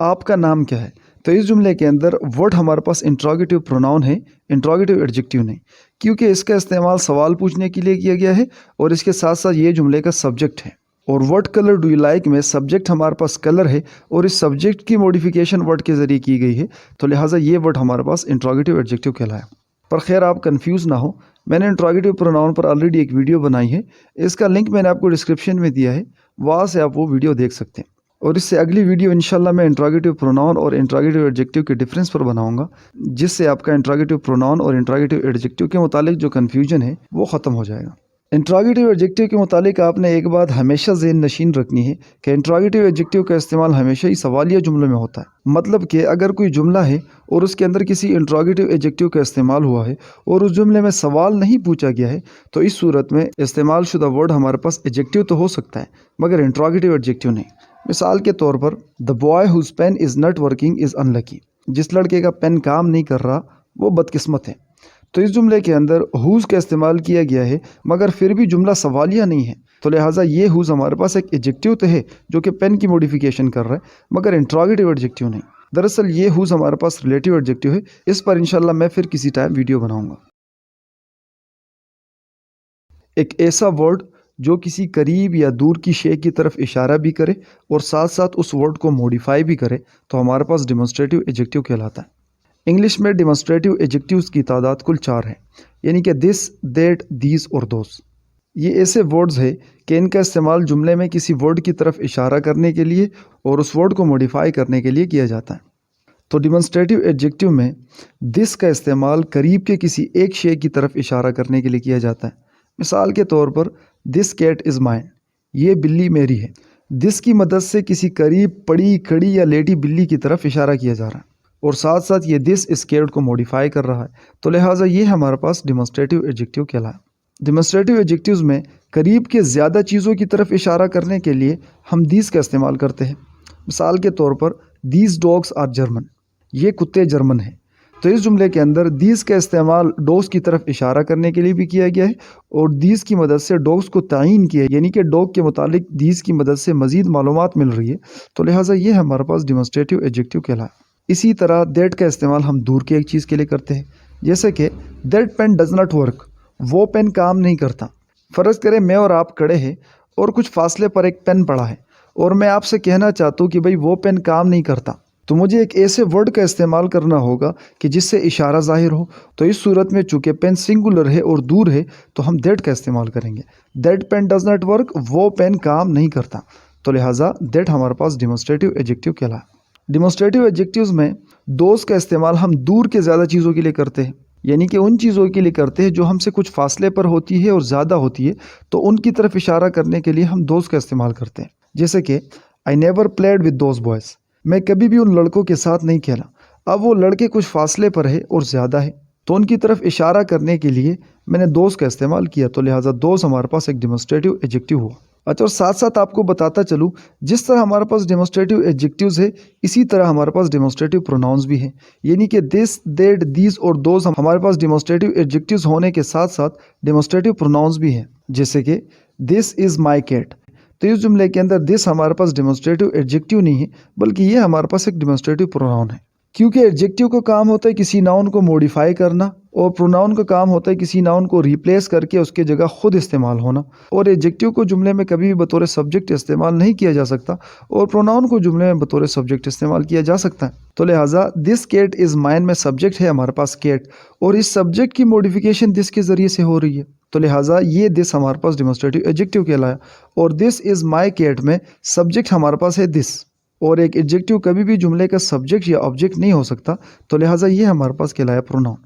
आपका नाम क्या है। तो इस जुमले के अंदर व्हाट हमारे पास इंट्रोगेटिव प्रोनाउन है, इंट्रोगेटिव एडजेक्टिव नहीं, क्योंकि इसका इस्तेमाल सवाल पूछने के लिए किया गया है और इसके साथ साथ ये जुमले का सब्जेक्ट है। और what colour do you like में सब्जेक्ट हमारे पास कलर है और इस सब्जेक्ट की मॉडिफिकेशन वर्ड के ज़रिए की गई है। तो लिहाजा ये वर्ड हमारे पास इंट्रोगेटिव एडजेक्टिव कहलाया। पर खैर आप कंफ्यूज ना हो, मैंने इंट्रोगेटिव प्रोनाउन पर ऑलरेडी एक वीडियो बनाई है, इसका लिंक मैंने आपको डिस्क्रिप्शन में दिया है, वहाँ से आप वो वीडियो देख सकते हैं। और इससे अगली वीडियो इंशाल्लाह मैं इंट्रोगेटिव प्रोनाउन और इंट्रोगेटिव एडजेक्टिव के डिफरेंस पर बनाऊंगा, जिससे आपका इंट्रोगेटिव प्रोनाउन और इंट्रोगेटिव एडजेक्टिव के मुतालिक जो कन्फ्यूजन है वो ख़त्म हो जाएगा। इंट्रोगेटिव एडजेक्टिव के मुतालिक आपने एक बात हमेशा ज़हन नशीन रखनी है कि इंट्रोगेटिव एडजेक्टिव का इस्तेमाल हमेशा ही सवालिया जुमले में होता है। मतलब कि अगर कोई जुमला है और उसके अंदर किसी इंट्रोगेटिव एडजेक्टिव का इस्तेमाल हुआ है और उस जुमले में सवाल नहीं पूछा गया है तो इस सूरत में इस्तेमाल शुदा वर्ड हमारे पास एडजेक्टिव तो हो सकता है मगर इंट्रोगेटिव एडजेक्टिव नहीं। मिसाल के तौर पर the boy whose pen is not working is unlucky, जिस लड़के का पेन काम नहीं कर रहा वो बदकिस्मत है। तो इस जुमले के अंदर हुज का इस्तेमाल किया गया है मगर फिर भी जुमला सवालिया नहीं है। तो लिहाजा ये हुज हमारे पास एक एडजेक्टिव तो है जो कि पेन की मॉडिफिकेशन कर रहा है मगर इंट्रोगेटिव एडजेक्टिव नहीं। दरअसल ये हुज हमारे पास रिलेटिव एडजेक्टिव है। इस पर इंशाल्लाह मैं फिर किसी टाइम वीडियो बनाऊंगा। एक ऐसा वर्ड जो किसी करीब या दूर की शे की तरफ इशारा भी करे और साथ साथ उस वर्ड को मॉडिफाई भी करे तो हमारे पास डिमॉन्स्ट्रेटिव एडजेक्टिव कहलाता है। इंग्लिश में डिमॉन्स्ट्रेटिव एडजेक्टिव्स की तादाद कुल 4 है, यानी कि दिस, दैट, दीज और दोस। ये ऐसे वर्ड्स है कि इनका इस्तेमाल जुमले में किसी वर्ड की तरफ इशारा करने के लिए और उस वर्ड को मॉडिफाई करने के लिए किया जाता है। तो डिमॉन्स्ट्रेटिव एडजेक्टिव में दिस का इस्तेमाल करीब के किसी एक शे की तरफ इशारा करने के लिए किया जाता है। मिसाल के तौर पर दिस कैट इज़ माइन, ये बिल्ली मेरी है। दिस की मदद से किसी करीब पड़ी, खड़ी या लेटी बिल्ली की तरफ इशारा किया जा रहा है और साथ साथ ये दिस इस कैट को मॉडिफाई कर रहा है। तो लिहाजा ये हमारे पास डिमॉन्स्ट्रेटिव एडजेक्टिव कहलाया। डिमॉन्स्ट्रेटिव एडजेक्टिव्स में करीब के ज़्यादा चीज़ों की तरफ इशारा करने के लिए हम दीस का इस्तेमाल करते हैं। मिसाल के तौर पर दीज डॉग्स आर जर्मन, ये कुत्ते जर्मन हैं। तो इस जुमले के अंदर दीज का इस्तेमाल डॉग्स की तरफ इशारा करने के लिए भी किया गया है और दीज की मदद से डॉग्स को तयीन किया है, यानी कि डॉग के मुतालिक दीज की मदद से मज़ीद मालूमात मिल रही है। तो लिहाजा ये हमारे पास डिमॉन्स्ट्रेटिव एडजेक्टिव कहलाया। इसी तरह दैट का इस्तेमाल हम दूर के एक चीज़ के लिए करते हैं, जैसे कि that pain does not work, वो पेन काम नहीं करता। फ़र्ज़ करें मैं और आप खड़े हैं और कुछ फासले पर एक पेन पड़ा है और मैं आपसे कहना चाहता हूँ कि भाई वो पेन काम नहीं करता, तो मुझे एक ऐसे वर्ड का इस्तेमाल करना होगा कि जिससे इशारा ज़ाहिर हो। तो इस सूरत में चूँकि पेन सिंगुलर है और दूर है तो हम दैट का इस्तेमाल करेंगे। That pain does not work, वो पेन काम नहीं करता। तो लिहाजा दैट हमारे पास डिमॉन्स्ट्रेटिव एडजेक्टिव कहलाया। डिमॉन्स्ट्रेटिव एडजेक्टिव्स में दोस का इस्तेमाल हम दूर के ज़्यादा चीज़ों के लिए करते हैं, यानी कि उन चीज़ों के लिए करते हैं जो हमसे कुछ फासले पर होती है और ज़्यादा होती है, तो उनकी तरफ इशारा करने के लिए हम दोस का इस्तेमाल करते हैं। जैसे कि I never played with those boys, मैं कभी भी उन लड़कों के साथ नहीं खेला। अब वो लड़के कुछ फासले पर है और ज़्यादा है, तो उनकी तरफ इशारा करने के लिए मैंने दोस का इस्तेमाल किया। तो लिहाजा दोस हमारे पास एक डिमॉन्स्ट्रेटिव एडजेक्टिव हुआ। अच्छा, और साथ साथ आपको बताता चलूँ, जिस तरह हमारे पास डेमोस्ट्रेटिव एडजेक्टिव्स है, इसी तरह हमारे पास डेमोस्ट्रेटिव प्रोनाउंस भी हैं। यानी कि दिस, दैट, दीज और दोज हमारे पास डेमोस्ट्रेटिव एडजेक्टिव्स होने के साथ साथ डेमोस्ट्रेटिव प्रोनाउंस भी हैं। जैसे कि दिस इज़ माई कैट, तो इस जुमले के अंदर दिस हमारे पास डेमोस्ट्रेटिव एडजेक्टिव नहीं है, बल्कि ये हमारे पास एक डेमोस्ट्रेटिव प्रोनाउन है। क्योंकि एडजेक्टिव का काम होता है किसी नाउन को मॉडिफाई करना, और प्रोनाउन का काम होता है किसी नाउन को रिप्लेस करके उसके जगह खुद इस्तेमाल होना। और एडजेक्टिव को जुमले में कभी भी बतौर सब्जेक्ट इस्तेमाल नहीं किया जा सकता, और प्रोनाउन को जुमले में बतौर सब्जेक्ट इस्तेमाल किया जा सकता है। तो लिहाजा दिस कैट इज़ माइन में सब्जेक्ट है हमारे पास कैट, और इस सब्जेक्ट की मॉडिफिकेशन दिस के ज़रिए से हो रही है। तो लिहाजा ये दिस हमारे पास डेमोस्ट्रेटिव एडजेक्टिव कहलाया। और दिस इज़ माई कैट में सब्जेक्ट हमारे पास है दिस, और एक एडजेक्टिव कभी भी जुमले का सब्जेक्ट या ऑब्जेक्ट नहीं हो सकता, तो लिहाजा ये हमारे पास कहलाया प्रोनाउन।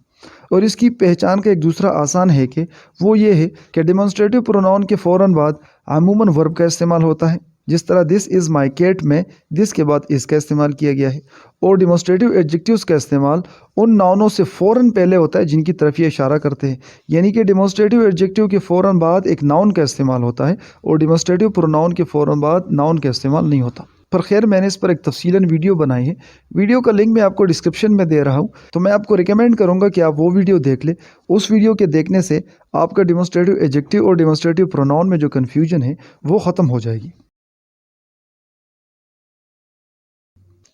और इसकी पहचान का एक दूसरा आसान है कि वो ये है कि डेमोन्स्ट्रेटिव प्रोनाउन के फ़ौरन बाद अमूमन वर्ब का इस्तेमाल होता है। जिस तरह दिस इज़ माई कैट में दिस के बाद इसका इस्तेमाल किया गया है। और डेमोन्स्ट्रेटिव एडजेक्टिव्स का इस्तेमाल उन नाउनों से फ़ौरन पहले होता है जिनकी तरफ ये इशारा करते हैं। यानी कि डेमोन्स्ट्रेटिव एडजेक्टिव के फ़ौरन बाद एक नाउन का इस्तेमाल होता है, और डेमोन्स्ट्रेटिव प्रोनाउन के फ़ौरन बाद नाउन का इस्तेमाल नहीं होता। पर खैर, मैंने इस पर एक तफसीलन वीडियो बनाई है। वीडियो का लिंक मैं आपको डिस्क्रिप्शन में दे रहा हूँ, तो मैं आपको रिकमेंड करूँगा कि आप वो वीडियो देख लें। उस वीडियो के देखने से आपका डेमोन्स्ट्रेटिव एडजेक्टिव और डेमोन्स्ट्रेटिव प्रोनाउन में जो कन्फ्यूजन है वो ख़त्म हो जाएगी।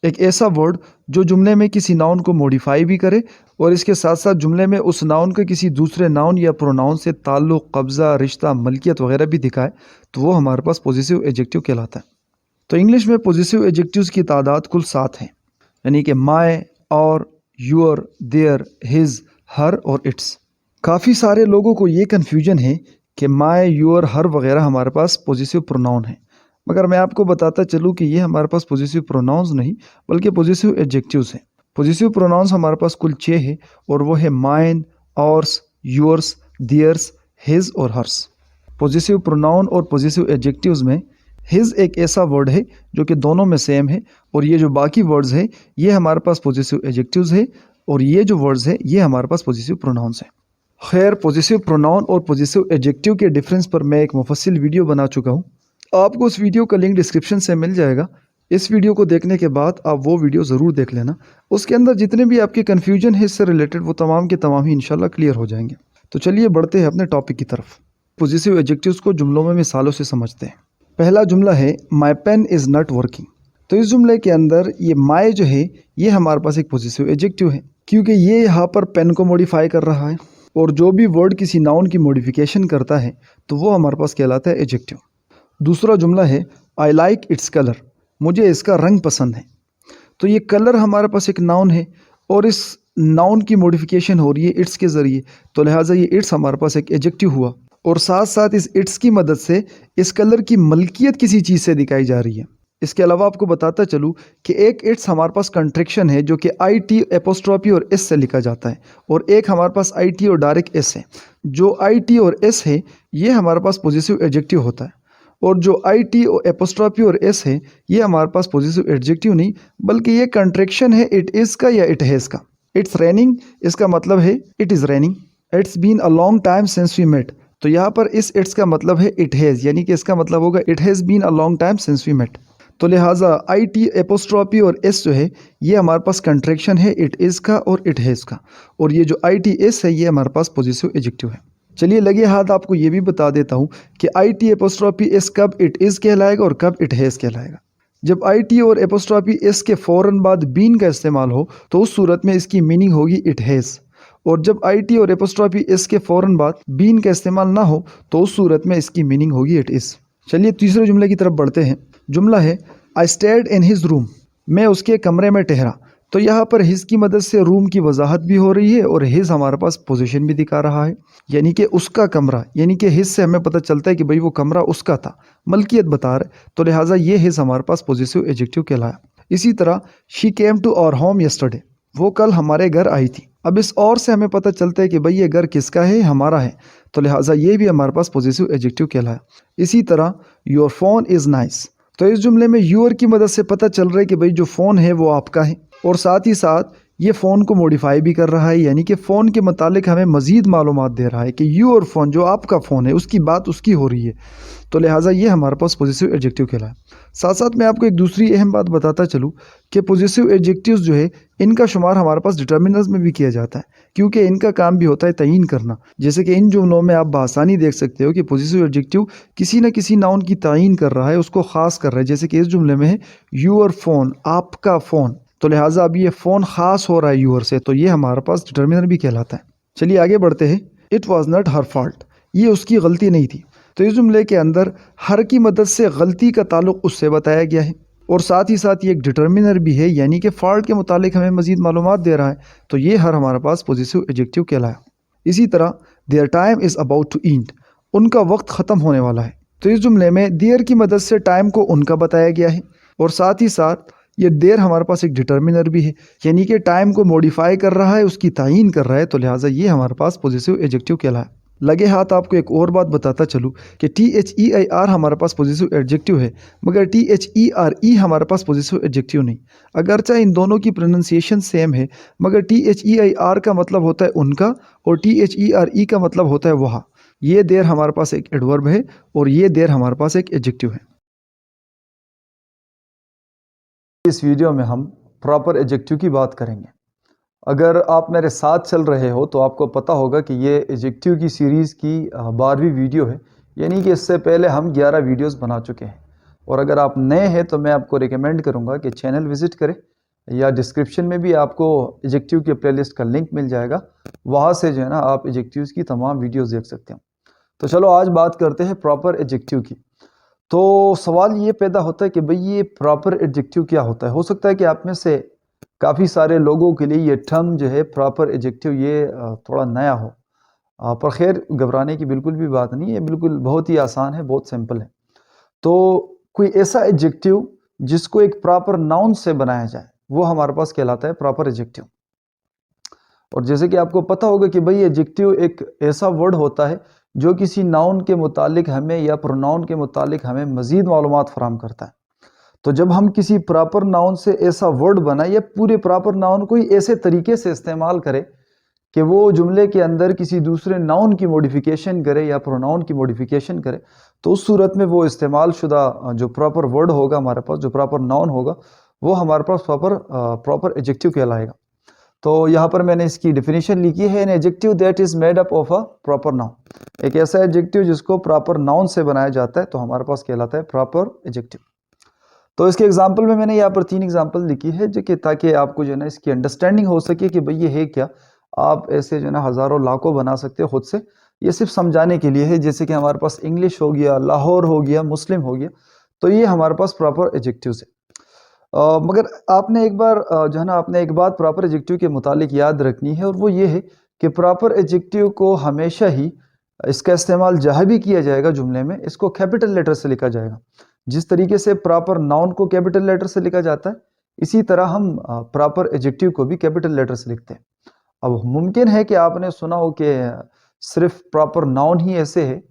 एक ऐसा वर्ड जो जुमले में किसी नाउन को मॉडिफाई भी करे, और इसके साथ साथ जुमले में उस नाउन के किसी दूसरे नाउन या प्रोनाउन से ताल्लुक़, कब्ज़ा, रिश्ता, मलकियत वगैरह भी दिखाए, तो वो हमारे पास पॉजिटिव एडजेक्टिव कहलाता है। तो इंग्लिश में पॉजिटिव एडजेक्टिव्स की तादाद कुल 7 है, यानी कि माय, और, योर, देयर, हिज, हर और इट्स। काफ़ी सारे लोगों को ये कन्फ्यूजन है कि माय, योर, हर वगैरह हमारे पास पॉजिटिव प्रोनाउन है, मगर मैं आपको बताता चलूँ कि ये हमारे पास पॉजिटिव प्रोनाउंस नहीं, बल्कि पॉजिटिव एडजेक्टिव्स हैं। पॉजिटिव प्रोनाउंस हमारे पास कुल 6 है, और वो है माइन, ऑर्स, योर्स, दियर्स, हिज और हर्स। पॉजिटिव प्रोनाउन और पॉजिटिव एडजेक्टिव्स में हिज एक ऐसा वर्ड है जो कि दोनों में सेम है, और ये जो बाकी वर्ड्स हैं ये हमारे पास पॉजिटिव एडजेक्टिव्स है, और ये जो वर्ड्स हैं ये हमारे पास पॉजिटिव प्रोनाउंस हैं। खैर, पॉजिटिव प्रोनाउन और पॉजिटिव एडजेक्टिव के डिफरेंस पर मैं एक मुफस्सिल वीडियो बना चुका हूँ। आपको उस वीडियो का लिंक डिस्क्रिप्शन से मिल जाएगा। इस वीडियो को देखने के बाद आप वो वीडियो ज़रूर देख लेना। उसके अंदर जितने भी आपके कन्फ्यूजन है इससे रिलेटेड, वो तमाम के तमाम ही इंशाल्लाह क्लियर हो जाएंगे। तो चलिए बढ़ते हैं अपने टॉपिक की तरफ। पॉजिटिव एडजेक्टिव्स को जुमलों में मिसालों से समझते हैं। पहला जुमला है my pen is not working. तो इस जुमले के अंदर ये माई जो है ये हमारे पास एक पॉजिटिव एडजेक्टिव है, क्योंकि ये यहाँ पर पेन को मॉडिफाई कर रहा है, और जो भी वर्ड किसी नाउन की मॉडिफिकेशन करता है तो वो हमारे पास कहलाता है एडजेक्टिव। दूसरा जुमला है आई लाइक इट्स कलर, मुझे इसका रंग पसंद है। तो ये कलर हमारे पास एक नाउन है, और इस नाउन की मॉडिफिकेशन हो रही है इट्स के ज़रिए, तो लिहाजा ये इट्स हमारे पास एक एडजेक्टिव हुआ। और साथ साथ इस इट्स की मदद से इस कलर की मलकियत किसी चीज़ से दिखाई जा रही है। इसके अलावा आपको बताता चलूँ कि एक इट्स हमारे पास कंट्रैक्शन है जो कि आई टी एपोस्ट्रॉफी और एस से लिखा जाता है, और एक हमारे पास आई टी और डायरेक्ट एस है। जो आई टी और एस है ये हमारे पास पॉजिटिव एडजेक्टिव होता है, और जो आई टी और एपोस्ट्रॉफी और एस है ये हमारे पास पॉजिटिव एडजेक्टिव नहीं, बल्कि ये कंट्रैक्शन है इट इज़ का या इट हैज़ का। इट्स रेनिंग, इसका मतलब है it is raining. It's been a long time since we met, तो यहाँ पर इस इट्स का मतलब है इट हैज़, यानी कि इसका मतलब होगा it has been a long time since we met. तो लिहाजा आई टी एपोस्ट्रॉफी और एस जो है ये हमारे पास कंट्रैक्शन है इट इज़ का और इट हैज़ का, और ये जो आई टी एस है ये हमारे पास पॉजिटिव एडजेक्टिव है। चलिए लगे हाथ आपको ये भी बता देता हूँ कि आई टी एपोस्ट्रॉफी एस कब इट इज़ कहलाएगा और कब इट हैज़ कहलाएगा। जब आई टी और एपोस्ट्रॉफी एस के फ़ौरन बाद बीन का इस्तेमाल हो तो उस सूरत में इसकी मीनिंग होगी इट हैज़, और जब आई टी और एपोस्ट्रॉफी एस के फ़ौरन बाद बीन का इस्तेमाल ना हो तो उस सूरत में इसकी मीनिंग होगी इट इज़। चलिए तीसरे जुमले की तरफ बढ़ते हैं। जुमला है I stayed in his room, मैं उसके कमरे में ठहरा। तो यहाँ पर हिज की मदद से रूम की वजाहत भी हो रही है, और हिज हमारे पास पोजीशन भी दिखा रहा है, यानी कि उसका कमरा, यानी कि हिज से हमें पता चलता है कि भाई वो कमरा उसका था, मलकियत बता रहे, तो लिहाजा ये हिज हमारे पास पॉजिटिव एडजेक्टिव कहलाया। इसी तरह she came to our home yesterday, वो कल हमारे घर आई थी। अब इस और से हमें पता चलता है कि भाई ये घर किसका है, हमारा है, तो लिहाजा ये भी हमारे पास पॉजिटिव एडजेक्टिव कहलाया। इसी तरह योर फ़ोन इज़ नाइस, तो इस जुमले में यूर की मदद से पता चल रहा है कि भाई जो फ़ोन है वो आपका है, और साथ ही साथ ये फ़ोन को मॉडिफाई भी कर रहा है, यानी कि फ़ोन के मुतालिक हमें मज़ीद मालूमात दे रहा है कि योर फ़ोन, जो आपका फ़ोन है, उसकी बात उसकी हो रही है। तो लिहाजा ये हमारे पास पॉजिटिव एडजेक्टिव कहलाए। साथ साथ मैं आपको एक दूसरी अहम बात बताता चलूँ कि पॉजिटिव एडजेक्टिव्स जो है, इनका शुमार हमारे पास डिटर्मिनर्स में भी किया जाता है, क्योंकि इनका काम भी होता है तयीन करना। जैसे कि इन जुमलों में आप बआसानी देख सकते हो कि पॉजिटिव एडजेक्टिव किसी न किसी नाउन की तयीन कर रहा है, उसको ख़ास कर रहा है। जैसे कि इस जुमले में है यूअर फ़ोन, आपका फ़ोन। तो लिहाजा अब ये फ़ोन ख़ास हो रहा है यूअर से, तो ये हमारे पास डिटर्मिनर भी कहलाता है। चलिए आगे बढ़ते हैं। It was not her fault, ये उसकी गलती नहीं थी। तो इस जुमले के अंदर हर की मदद से गलती का ताल्लुक उससे बताया गया है, और साथ ही साथ ये एक डिटर्मिनर भी है, यानी कि फ़ॉल्ट के मुतालिक हमें मज़ीद मालूमात दे रहा है। तो ये हर हमारे पास पॉजिटिव एडजेक्टिव कहलाया। इसी तरह their time is about to end, उनका वक्त ख़त्म होने वाला है। तो इस जुमले में देयर की मदद से टाइम को उनका बताया गया है, और साथ ही साथ ये देर हमारे पास एक डिटर्मिनर भी है, यानी कि टाइम को मॉडिफाई कर रहा है, उसकी तायीन कर रहा है। तो लिहाजा ये हमारे पास पॉजिटिव एडजेक्टिव कहलाया। लगे हाथ आपको एक और बात बताता चलूँ कि THEIR हमारे पास पॉजिटिव एडजेक्टिव है, मगर THERE हमारे पास पॉजिटिव एडजेक्टिव नहीं। अगरचे इन दोनों की प्रोनाउंसिएशन सेम है, मगर THEIR का मतलब होता है उनका, और THERE का मतलब होता है वहाँ। ये देर हमारे पास एक एडवर्ब है, और ये देर हमारे पास एक एडजेक्टिव है। इस वीडियो में हम प्रॉपर एडजेक्टिव की बात करेंगे। अगर आप मेरे साथ चल रहे हो तो आपको पता होगा कि ये एडजेक्टिव की सीरीज़ की 12वीं वीडियो है, यानी कि इससे पहले हम 11 वीडियोस बना चुके हैं। और अगर आप नए हैं तो मैं आपको रिकमेंड करूंगा कि चैनल विज़िट करें, या डिस्क्रिप्शन में भी आपको एडजेक्टिव के प्लेलिस्ट का लिंक मिल जाएगा, वहाँ से जो है ना आप एडजेक्टिव्स की तमाम वीडियोज़ देख सकते हो। तो चलो आज बात करते हैं प्रॉपर एडजेक्टिव की। तो सवाल ये पैदा होता है कि भाई ये प्रॉपर एडजेक्टिव क्या होता है। हो सकता है कि आप में से काफ़ी सारे लोगों के लिए ये टर्म जो है प्रॉपर एडजेक्टिव ये थोड़ा नया हो, पर खैर घबराने की बिल्कुल भी बात नहीं है, बिल्कुल बहुत ही आसान है, बहुत सिंपल है। तो कोई ऐसा एडजेक्टिव जिसको एक प्रॉपर नाउन से बनाया जाए, वो हमारे पास कहलाता है प्रॉपर एडजेक्टिव। और जैसे कि आपको पता होगा कि भाई एडजेक्टिव एक ऐसा वर्ड होता है जो किसी नाउन के मुतालिक हमें या प्रोनाउन के मुतालिक हमें मज़ीद मालूमात फराहम करता है। तो जब हम किसी प्रॉपर नाउन से ऐसा वर्ड बनाए, या पूरे प्रॉपर नाउन को ही ऐसे तरीके से इस्तेमाल करें कि वो जुमले के अंदर किसी दूसरे नाउन की मॉडिफिकेशन करे या प्रोनाउन की मॉडिफिकेशन करे, तो उस सूरत में वो इस्तेमाल शुदा जो प्रॉपर वर्ड होगा हमारे पास, जो प्रॉपर नाउन होगा, वो हमारे पास प्रॉपर एडजेक्टिव कहलाएगा। तो यहाँ पर मैंने इसकी डेफिनेशन लिखी है, an adjective that is made up of a proper noun. एक ऐसा एडजेक्टिव जिसको प्रॉपर नाउन से बनाया जाता है, तो हमारे पास कहलाता है प्रॉपर एडजेक्टिव। तो इसके एग्जाम्पल में मैंने यहाँ पर 3 एग्जाम्पल लिखी है, जो कि ताकि आपको जो है ना इसकी अंडरस्टैंडिंग हो सके कि भाई ये है क्या। आप ऐसे जो है ना हज़ारों लाखों बना सकते हो खुद से, ये सिर्फ समझाने के लिए है। जैसे कि हमारे पास इंग्लिश हो गया, लाहौर हो गया, मुस्लिम हो गया, तो ये हमारे पास प्रॉपर एडजेक्टिव्स है। मगर आपने एक बार जो है ना आपने एक बात प्रॉपर एडजेक्टिव के मुतालिक याद रखनी है, और वो ये है कि प्रॉपर एडजेक्टिव को हमेशा ही इसका इस्तेमाल जहाँ भी किया जाएगा जुमले में, इसको कैपिटल लेटर से लिखा जाएगा। जिस तरीके से प्रॉपर नाउन को कैपिटल लेटर से लिखा जाता है, इसी तरह हम प्रॉपर एडजेक्टिव को भी कैपिटल लेटर से लिखते हैं। अब मुमकिन है कि आपने सुना हो कि सिर्फ प्रॉपर नाउन ही ऐसे है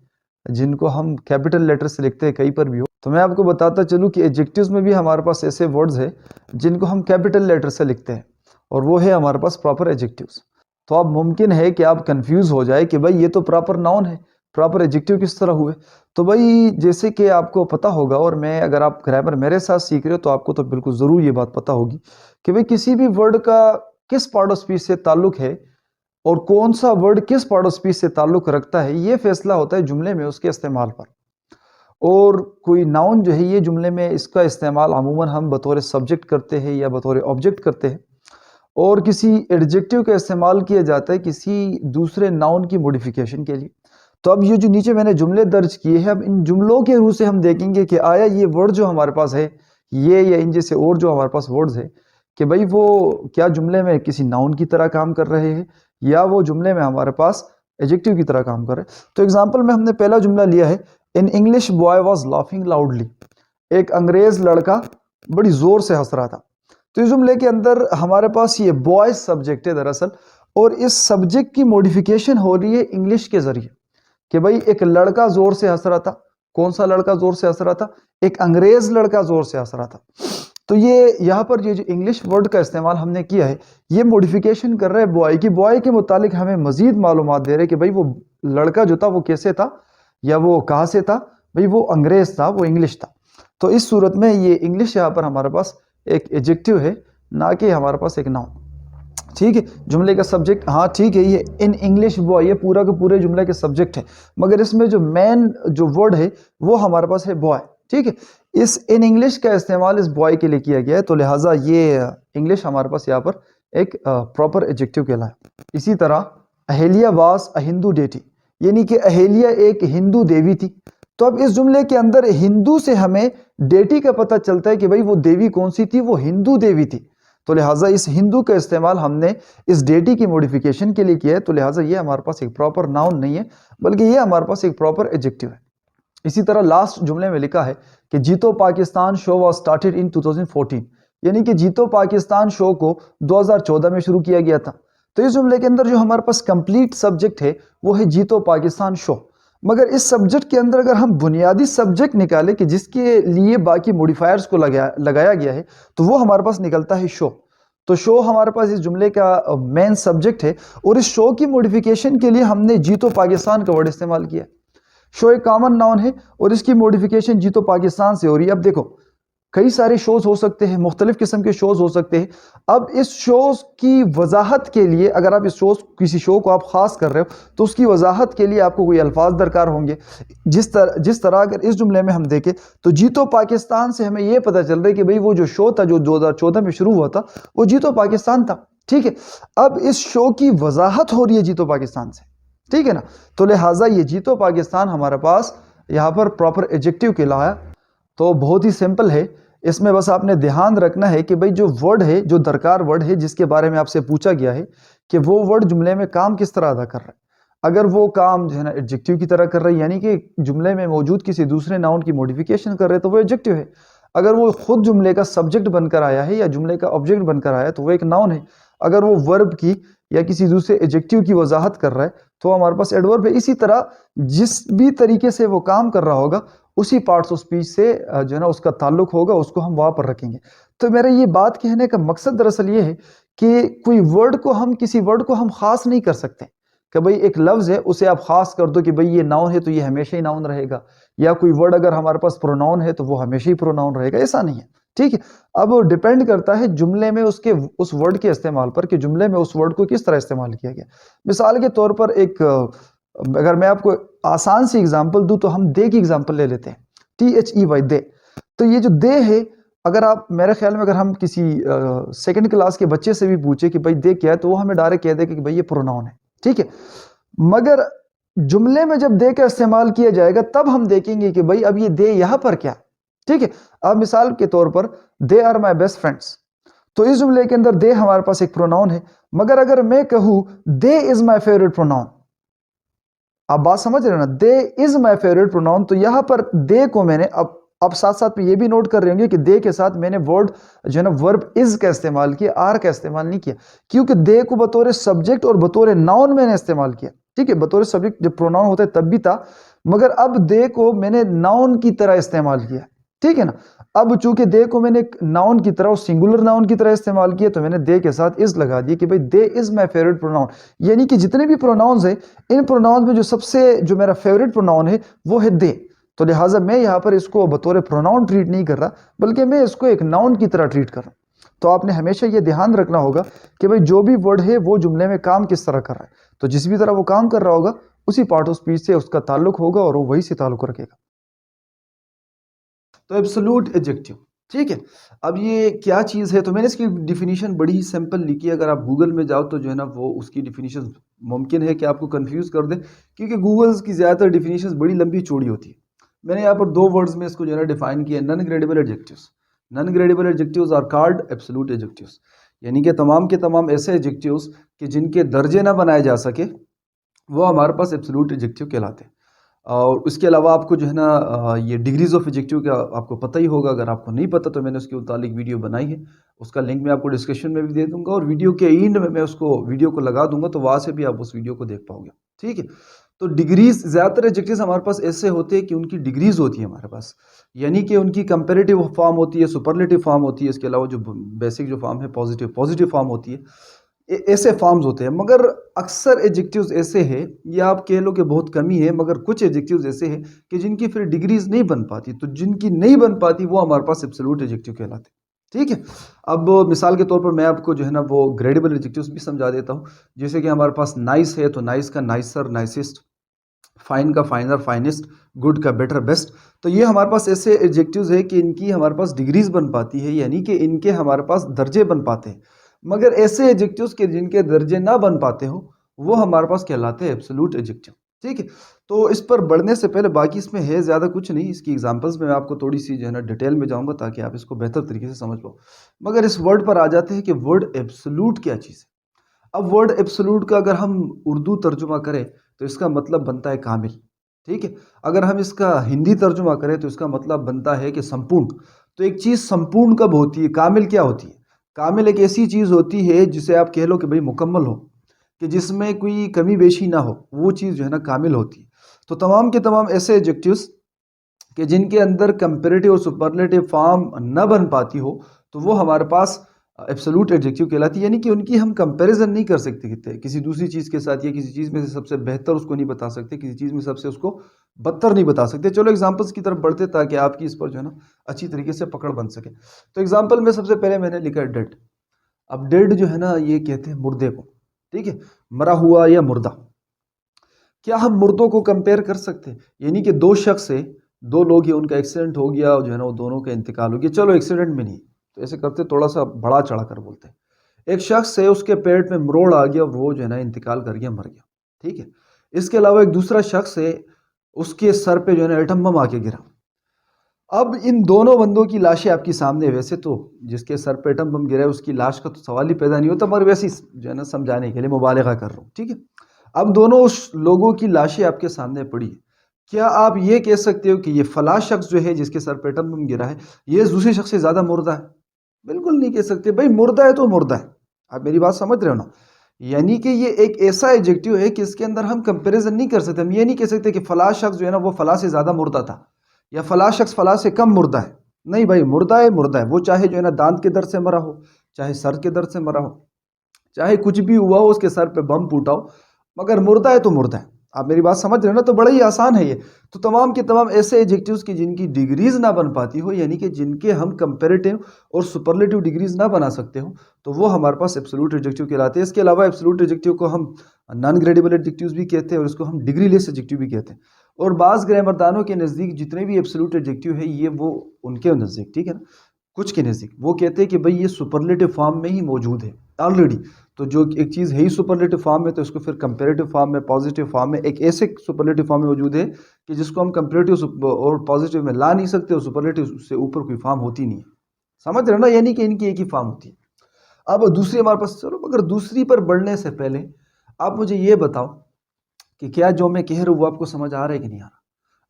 जिनको हम कैपिटल लेटर से लिखते हैं, कहीं पर भी हो। तो मैं आपको बताता चलूँ कि एडजेक्टिव्स में भी हमारे पास ऐसे वर्ड्स हैं जिनको हम कैपिटल लेटर से लिखते हैं, और वो है हमारे पास प्रॉपर एडजेक्टिव्स। तो अब मुमकिन है कि आप कंफ्यूज हो जाए कि भाई ये तो प्रॉपर नाउन है, प्रॉपर एडजेक्टिव किस तरह हुए। तो भाई जैसे कि आपको पता होगा, और मैं अगर आप ग्रामर मेरे साथ सीख रहे हो तो आपको तो बिल्कुल ज़रूर ये बात पता होगी कि भाई किसी भी वर्ड का किस पार्ट ऑफ स्पीच से ताल्लुक है, और कौन सा वर्ड किस पार्ट ऑफ स्पीच से ताल्लुक रखता है, ये फैसला होता है जुमले में उसके इस्तेमाल पर। और कोई नाउन जो है, ये जुमले में इसका इस्तेमाल अमूमन हम बतौर सब्जेक्ट करते हैं या बतौर ऑब्जेक्ट करते हैं, और किसी एडजेक्टिव का इस्तेमाल किया जाता है किसी दूसरे नाउन की मॉडिफिकेशन के लिए। तो अब ये जो नीचे मैंने जुमले दर्ज किए हैं, अब इन जुमलों के रूह से हम देखेंगे कि आया ये वर्ड जो हमारे पास है, ये या इन जैसे और जो हमारे पास वर्ड्स है, कि भाई वो क्या जुमले में किसी नाउन की तरह काम कर रहे हैं, या वो जुमले में हमारे पास एडजेक्टिव की तरह काम कर रहे हैं। तो एग्जाम्पल में हमने पहला जुमला लिया है, in English boy was laughing loudly. एक अंग्रेज लड़का बड़ी जोर से हंस रहा था। तो इस जुमले के अंदर हमारे पास ये बॉय सब्जेक्ट है दरअसल, और इस सब्जेक्ट की मॉडिफिकेशन हो रही है इंग्लिश के जरिए, कि भाई एक लड़का जोर से हंस रहा था। कौन सा लड़का जोर से हंस रहा था? एक अंग्रेज लड़का जोर से हंस रहा था। तो ये यहाँ पर ये जो इंग्लिश वर्ड का इस्तेमाल हमने किया है, ये मॉडिफिकेशन कर रहा है बॉय की। बॉय के मुतालिक हमें मजीद मालूमात दे रहे हैं कि भाई वो लड़का जो था वो कैसे था या वो कहाँ से था। भाई वो अंग्रेज था, वो इंग्लिश था। तो इस सूरत में ये इंग्लिश यहाँ पर हमारे पास एक एडजेक्टिव है, ना कि हमारे पास एक नाउन। ठीक है, जुमले का सब्जेक्ट, हाँ ठीक है, ये इन इंग्लिश बॉय ये पूरा के पूरे जुमले के सब्जेक्ट है, मगर इसमें जो मेन जो वर्ड है वो हमारे पास है बॉय। ठीक है, इस इन इंग्लिश का इस्तेमाल इस बॉय के लिए किया गया है, तो लिहाजा ये इंग्लिश हमारे पास यहाँ पर एक प्रॉपर एडजेक्टिव कहलाए। इसी तरह अहेलिया वास अ हिंदू डेटी, यानी कि अहेलिया एक हिंदू देवी थी। तो अब इस जुमले के अंदर हिंदू से हमें डेटी का पता चलता है कि भाई वो देवी कौन सी थी, वो हिंदू देवी थी। तो लिहाजा इस हिंदू का इस्तेमाल हमने इस डेटी की मॉडिफिकेशन के लिए किया है। तो लिहाजा ये हमारे पास एक प्रॉपर नाउन नहीं है, बल्कि ये हमारे पास एक प्रॉपर एडजेक्टिव है। इसी तरह लास्ट जुमले में लिखा है कि जीतो Pakistan show was started in 2014, यानी कि जीतो पाकिस्तान शो को 2014 में शुरू किया गया था। तो इस जुमले के अंदर जो हमारे पास कंप्लीट सब्जेक्ट है वो है जीतो पाकिस्तान शो, मगर इस सब्जेक्ट के अंदर अगर हम बुनियादी सब्जेक्ट निकालें कि जिसके लिए बाकी मॉडिफायर्स को लगाया गया है, तो वो हमारे पास निकलता है शो। तो शो हमारे पास इस जुमले का मेन सब्जेक्ट है, और इस शो की मॉडिफिकेशन के लिए हमने जीतो पाकिस्तान का वर्ड इस्तेमाल किया। शो एक कॉमन नाउन है और इसकी मॉडिफिकेशन जीतो पाकिस्तान से हो रही है। अब देखो कई सारे शोज हो सकते हैं, मुख्तलिफ किस्म के शोज हो सकते हैं। अब इस शोज की वजाहत के लिए, अगर आप इस शोज किसी शो को आप खास कर रहे हो, तो उसकी वजाहत के लिए आपको कोई अल्फाज दरकार होंगे। जिस तरह अगर इस जुमले में हम देखें तो जीतो पाकिस्तान से हमें यह पता चल रहा है कि भाई वो जो शो था जो 2014 में शुरू हुआ था वो जीतो पाकिस्तान था। ठीक है, अब इस शो की वजाहत हो रही है जीतो पाकिस्तान से, ठीक है ना। तो लिहाजा ये जीतो पाकिस्तान हमारे पास यहाँ पर प्रॉपर एडजेक्टिव कहलाया। तो बहुत ही सिंपल है, इसमें बस आपने ध्यान रखना है कि भाई जो वर्ड है, जो दरकार वर्ड है जिसके बारे में आपसे पूछा गया है कि वो वर्ड जुमले में काम किस तरह अदा कर रहा है। अगर वो काम जो है ना एडजेक्टिव की तरह कर रहा है, यानी कि जुमले में मौजूद किसी दूसरे नाउन की मॉडिफिकेशन कर रहे हैं, तो वो एडजेक्टिव है। अगर वो खुद जुमले का सब्जेक्ट बनकर आया है या जुमले का ऑब्जेक्ट बनकर आया है, तो वो एक नाउन है। अगर वो वर्ब की या किसी दूसरे एडजेक्टिव की वजाहत कर रहा है, तो हमारे पास एडवर्ब है। इसी तरह जिस भी तरीके से वो काम कर रहा होगा, उसी पार्ट्स ऑफ स्पीच से जो है ना उसका ताल्लुक होगा, उसको हम वहां पर रखेंगे। तो मेरा ये बात कहने का मकसद दरअसल ये है कि कोई वर्ड को हम, किसी वर्ड को हम खास नहीं कर सकते कि भाई एक लफ्ज है उसे आप खास कर दो कि भाई ये नाउन है तो ये हमेशा ही नाउन रहेगा, या कोई वर्ड अगर हमारे पास प्रोनाउन है तो वो हमेशा ही प्रोनाउन रहेगा, ऐसा नहीं है। ठीक है, अब डिपेंड करता है जुमले में उसके उस वर्ड के इस्तेमाल पर कि जुमले में उस वर्ड को किस तरह इस्तेमाल किया गया। मिसाल के तौर पर एक अगर मैं आपको आसान सी एग्जांपल दूं तो हम दे की एग्जांपल ले लेते हैं, THEY दे। तो ये जो दे है, अगर आप, मेरे ख्याल में अगर हम किसी सेकंड क्लास के बच्चे से भी पूछे कि भाई दे क्या है, तो वो हमें डायरेक्ट कह दे कि भाई ये प्रोनाउन है। ठीक है, मगर जुमले में जब दे का इस्तेमाल किया जाएगा तब हम देखेंगे कि भाई अब ये दे यहां पर क्या। ठीक है, अब मिसाल के तौर पर they are my best friends, तो इस जुमले के अंदर दे हमारे पास एक प्रोनाउन है, मगर अगर मैं कहूं दे इज माई फेवरेट प्रोनाउन, आप बात समझ रहे हो ना, दे इज माई फेवरेट प्रोनाउन, तो यहां पर दे को मैंने अब साथ साथ में ये भी नोट कर रहे होंगे कि दे के साथ मैंने वर्ड जो है ना वर्ब इज का इस्तेमाल किया, आर का इस्तेमाल नहीं किया, क्योंकि दे को बतौर सब्जेक्ट और बतौर नाउन मैंने इस्तेमाल किया। ठीक है, बतौर सब्जेक्ट जब प्रोनाउन होता है तब भी था, मगर अब दे को मैंने नाउन की तरह इस्तेमाल किया। ठीक है ना, अब चूंकि दे को मैंने नाउन की तरह, सिंगुलर नाउन की तरह इस्तेमाल किया, तो मैंने दे के साथ इज लगा दिया कि भाई दे इज माई फेवरेट प्रोनाउन, यानी कि जितने भी प्रोनाउंस है इन प्रोनाउंस में जो सबसे जो मेरा फेवरेट प्रोनाउन है वो है दे। तो लिहाजा मैं यहाँ पर इसको बतौर प्रोनाउन ट्रीट नहीं कर रहा, बल्कि मैं इसको एक नाउन की तरह ट्रीट कर रहा हूँ। तो आपने हमेशा ये ध्यान रखना होगा कि भाई जो भी वर्ड है वो जुमले में काम किस तरह कर रहा है, तो जिस भी तरह वो काम कर रहा होगा उसी पार्ट ऑफ स्पीच से उसका ताल्लुक होगा और वो वही से ताल्लुक रखेगा। तो एब्सोल्यूट एडजेक्टिव, ठीक है। अब ये क्या चीज़ है, तो मैंने इसकी डिफिनीशन बड़ी ही सिंपल लिखी है। अगर आप गूगल में जाओ तो जो है ना वो उसकी डिफिनीशन मुमकिन है कि आपको कंफ्यूज कर दे, क्योंकि गूगल की ज़्यादातर डिफिनीशन बड़ी लंबी चौड़ी होती है। मैंने यहाँ पर दो वर्ड्स में इसको जो है ना डिफाइन किया, non gradable adjectives. Non gradable adjectives are called absolute adjectives, यानी कि तमाम के तमाम ऐसे एडजेक्टिव्स कि जिनके दर्जे ना बनाए जा सके वो हमारे पास एब्सोल्यूट एडजेक्टिव कहलाते हैं। और उसके अलावा आपको जो है ना ये डिग्रीज ऑफ एडजेक्टिव का आपको पता ही होगा। अगर आपको नहीं पता तो मैंने उसके मुतालिक वीडियो बनाई है, उसका लिंक मैं आपको डिस्क्रिप्शन में भी दे दूंगा, और वीडियो के एंड में मैं उसको वीडियो को लगा दूंगा, तो वहाँ से भी आप उस वीडियो को देख पाओगे। ठीक है, तो डिग्रीज, ज़्यादातर एडजेक्टिव्स हमारे पास ऐसे होते हैं कि उनकी डिग्रीज होती है हमारे पास, यानी कि उनकी कंपेरेटिव फॉर्म होती है, सुपरलेटिव फॉर्म होती है, इसके अलावा जो बेसिक जो फॉर्म है पॉजिटिव फॉर्म होती है। ऐसे फॉर्म्स होते हैं, मगर अक्सर एडजेक्टिव्स ऐसे हैं, या आप कह लो कि बहुत कमी है, मगर कुछ एडजेक्टिव्स ऐसे हैं कि जिनकी फिर डिग्रीज नहीं बन पाती। तो जिनकी नहीं बन पाती वो हमारे पास एब्सोल्यूट एडजेक्टिव कहलाते हैं। ठीक है। अब मिसाल के तौर पर मैं आपको जो है ना वो ग्रेडेबल एडजेक्टिव्स भी समझा देता हूँ। जैसे कि हमारे पास नाइस है, तो नाइस का नाइसर, नाइसिस्ट, फाइन का फाइनर, फाइनेस्ट, गुड का बेटर, बेस्ट। तो ये हमारे पास ऐसे एडजेक्टिव्स है कि इनकी हमारे पास डिग्रीज बन पाती है, यानी कि इनके हमारे पास दर्जे बन पाते हैं। मगर ऐसे एडजेक्टिव्स के जिनके दर्जे ना बन पाते हो वो हमारे पास कहलाते हैं एब्सोल्यूट एडजेक्टिव। ठीक है। तो इस पर बढ़ने से पहले, बाकी इसमें है ज़्यादा कुछ नहीं, इसकी एग्जांपल्स में मैं आपको थोड़ी सी जो है ना डिटेल में जाऊंगा ताकि आप इसको बेहतर तरीके से समझ पाओ। मगर इस वर्ड पर आ जाते हैं कि वर्ड एब्सोल्यूट क्या चीज़ है। अब वर्ड एब्सोल्यूट का अगर हम उर्दू तर्जुमा करें तो इसका मतलब बनता है कामिल। ठीक है। अगर हम इसका हिंदी तर्जुमा करें तो इसका मतलब बनता है कि संपूर्ण। तो एक चीज़ संपूर्ण कब होती है, कामिल क्या होती है? कामिल एक ऐसी चीज़ होती है जिसे आप कह लो कि भाई मुकम्मल हो, कि जिसमें कोई कमी बेशी ना हो, वो चीज़ जो है ना कामिल होती है। तो तमाम के तमाम ऐसे एडजेक्टिव्स कि जिनके अंदर कंपेरेटिव और सुपरलेटिव फॉर्म न बन पाती हो, तो वो हमारे पास एब्सोल्यूट एडजेक्टिव कहलाती है। यानी कि उनकी हम कंपैरिजन नहीं कर सकते किसी दूसरी चीज़ के साथ, या किसी चीज़ में से सबसे बेहतर उसको नहीं बता सकते, किसी चीज़ में सबसे उसको बदतर नहीं बता सकते। चलो एग्जांपल्स की तरफ बढ़ते ताकि आपकी इस पर जो है ना अच्छी तरीके से पकड़ बन सके। तो एग्जांपल में सबसे पहले मैंने लिखा है डेड। अब डेड जो है ना ये कहते हैं मुर्दे को। ठीक है। मरा हुआ या मुर्दा। क्या हम मुर्दों को कंपेयर कर सकते हैं? यानी कि दो शख्स है, दो लोग हैं, उनका एक्सीडेंट हो गया और जो है ना वो दोनों का इंतकाल हो गया। चलो एक्सीडेंट में नहीं, तो ऐसे करते थोड़ा सा बड़ा चढ़ा कर बोलते हैं। एक शख्स है, उसके पेट में मरोड़ आ गया और वो जो है ना इंतकाल कर गया, मर गया। ठीक है। इसके अलावा एक दूसरा शख्स है, उसके सर पे जो है ना एटम बम आके गिरा। अब इन दोनों बंदों की लाशें आपकी सामने है। वैसे तो जिसके सर पे एटम बम गिरा है उसकी लाश का तो सवाल ही पैदा नहीं होता, मगर वैसे ही जो है ना समझाने के लिए मुबालगा कर रहा हूँ। ठीक है। अब दोनों उस लोगों की लाशें आपके सामने पड़ी है। क्या आप ये कह सकते हो कि ये फला शख्स जो है जिसके सर पे एटम बम गिरा है, ये दूसरे शख्स से ज्यादा मुर्दा है? बिल्कुल नहीं कह सकते। भाई मुर्दा है तो मुर्दा है। आप मेरी बात समझ रहे हो ना? यानी कि ये एक ऐसा एडजेक्टिव है कि इसके अंदर हम कंपैरिजन नहीं कर सकते। हम ये नहीं कह सकते कि फला शख्स जो है ना वो फला से ज्यादा मुर्दा था, या फला शख्स फला से कम मुर्दा है। नहीं भाई, मुर्दा है मुर्दा है। वो चाहे जो है ना दांत के दर्द से मरा हो, चाहे सर के दर्द से मरा हो, चाहे कुछ भी हुआ हो, उसके सर पे बम फूटा हो, मगर मुर्दा है तो मुर्दा है। आप मेरी बात समझ रहे हो ना? तो बड़ा ही आसान है ये। तो तमाम के तमाम ऐसे एडजेक्टिव्स की जिनकी डिग्रीज ना बन पाती हो, यानी कि जिनके हम कंपेरेटिव और सुपरलेटिव डिग्रीज ना बना सकते हो, तो वो हमारे पास एब्सोल्यूट एडजेक्टिव कहलाते हैं। इसके अलावा एब्सोल्यूट एडजेक्टिव को हम नॉन ग्रेडेबल एडजेक्टिव्स भी कहते हैं और इसको हम डिग्री लेस एडजेक्टिव भी कहते हैं। और बाज़ ग्रामरदानों के नज़दीक जितने भी एब्सोल्यूट एडजेक्टिव है ये वो उनके नज़दीक, ठीक है ना, कुछ के नज़दीक वो कहते हैं कि भाई ये सुपरलेटिव फॉर्म में ही मौजूद है ऑलरेडी। तो जो एक चीज़ है ही सुपरलेटिव फॉर्म में, तो इसको फिर कंपेरेटिव फॉर्म में, पॉजिटिव फॉर्म में, एक ऐसे सुपरलेटिव फॉर्म में मौजूद है कि जिसको हम कंपेरेटिव और पॉजिटिव में ला नहीं सकते, और सुपरलेटिव से ऊपर कोई फॉर्म होती नहीं है। समझ रहे हो ना? यानी कि इनकी एक ही फॉर्म होती है। अब दूसरी हमारे पास, चलो मगर दूसरी पर बढ़ने से पहले आप मुझे ये बताओ कि क्या जो मैं कह रहा हूँ वो आपको समझ आ रहा है कि नहीं आ रहा?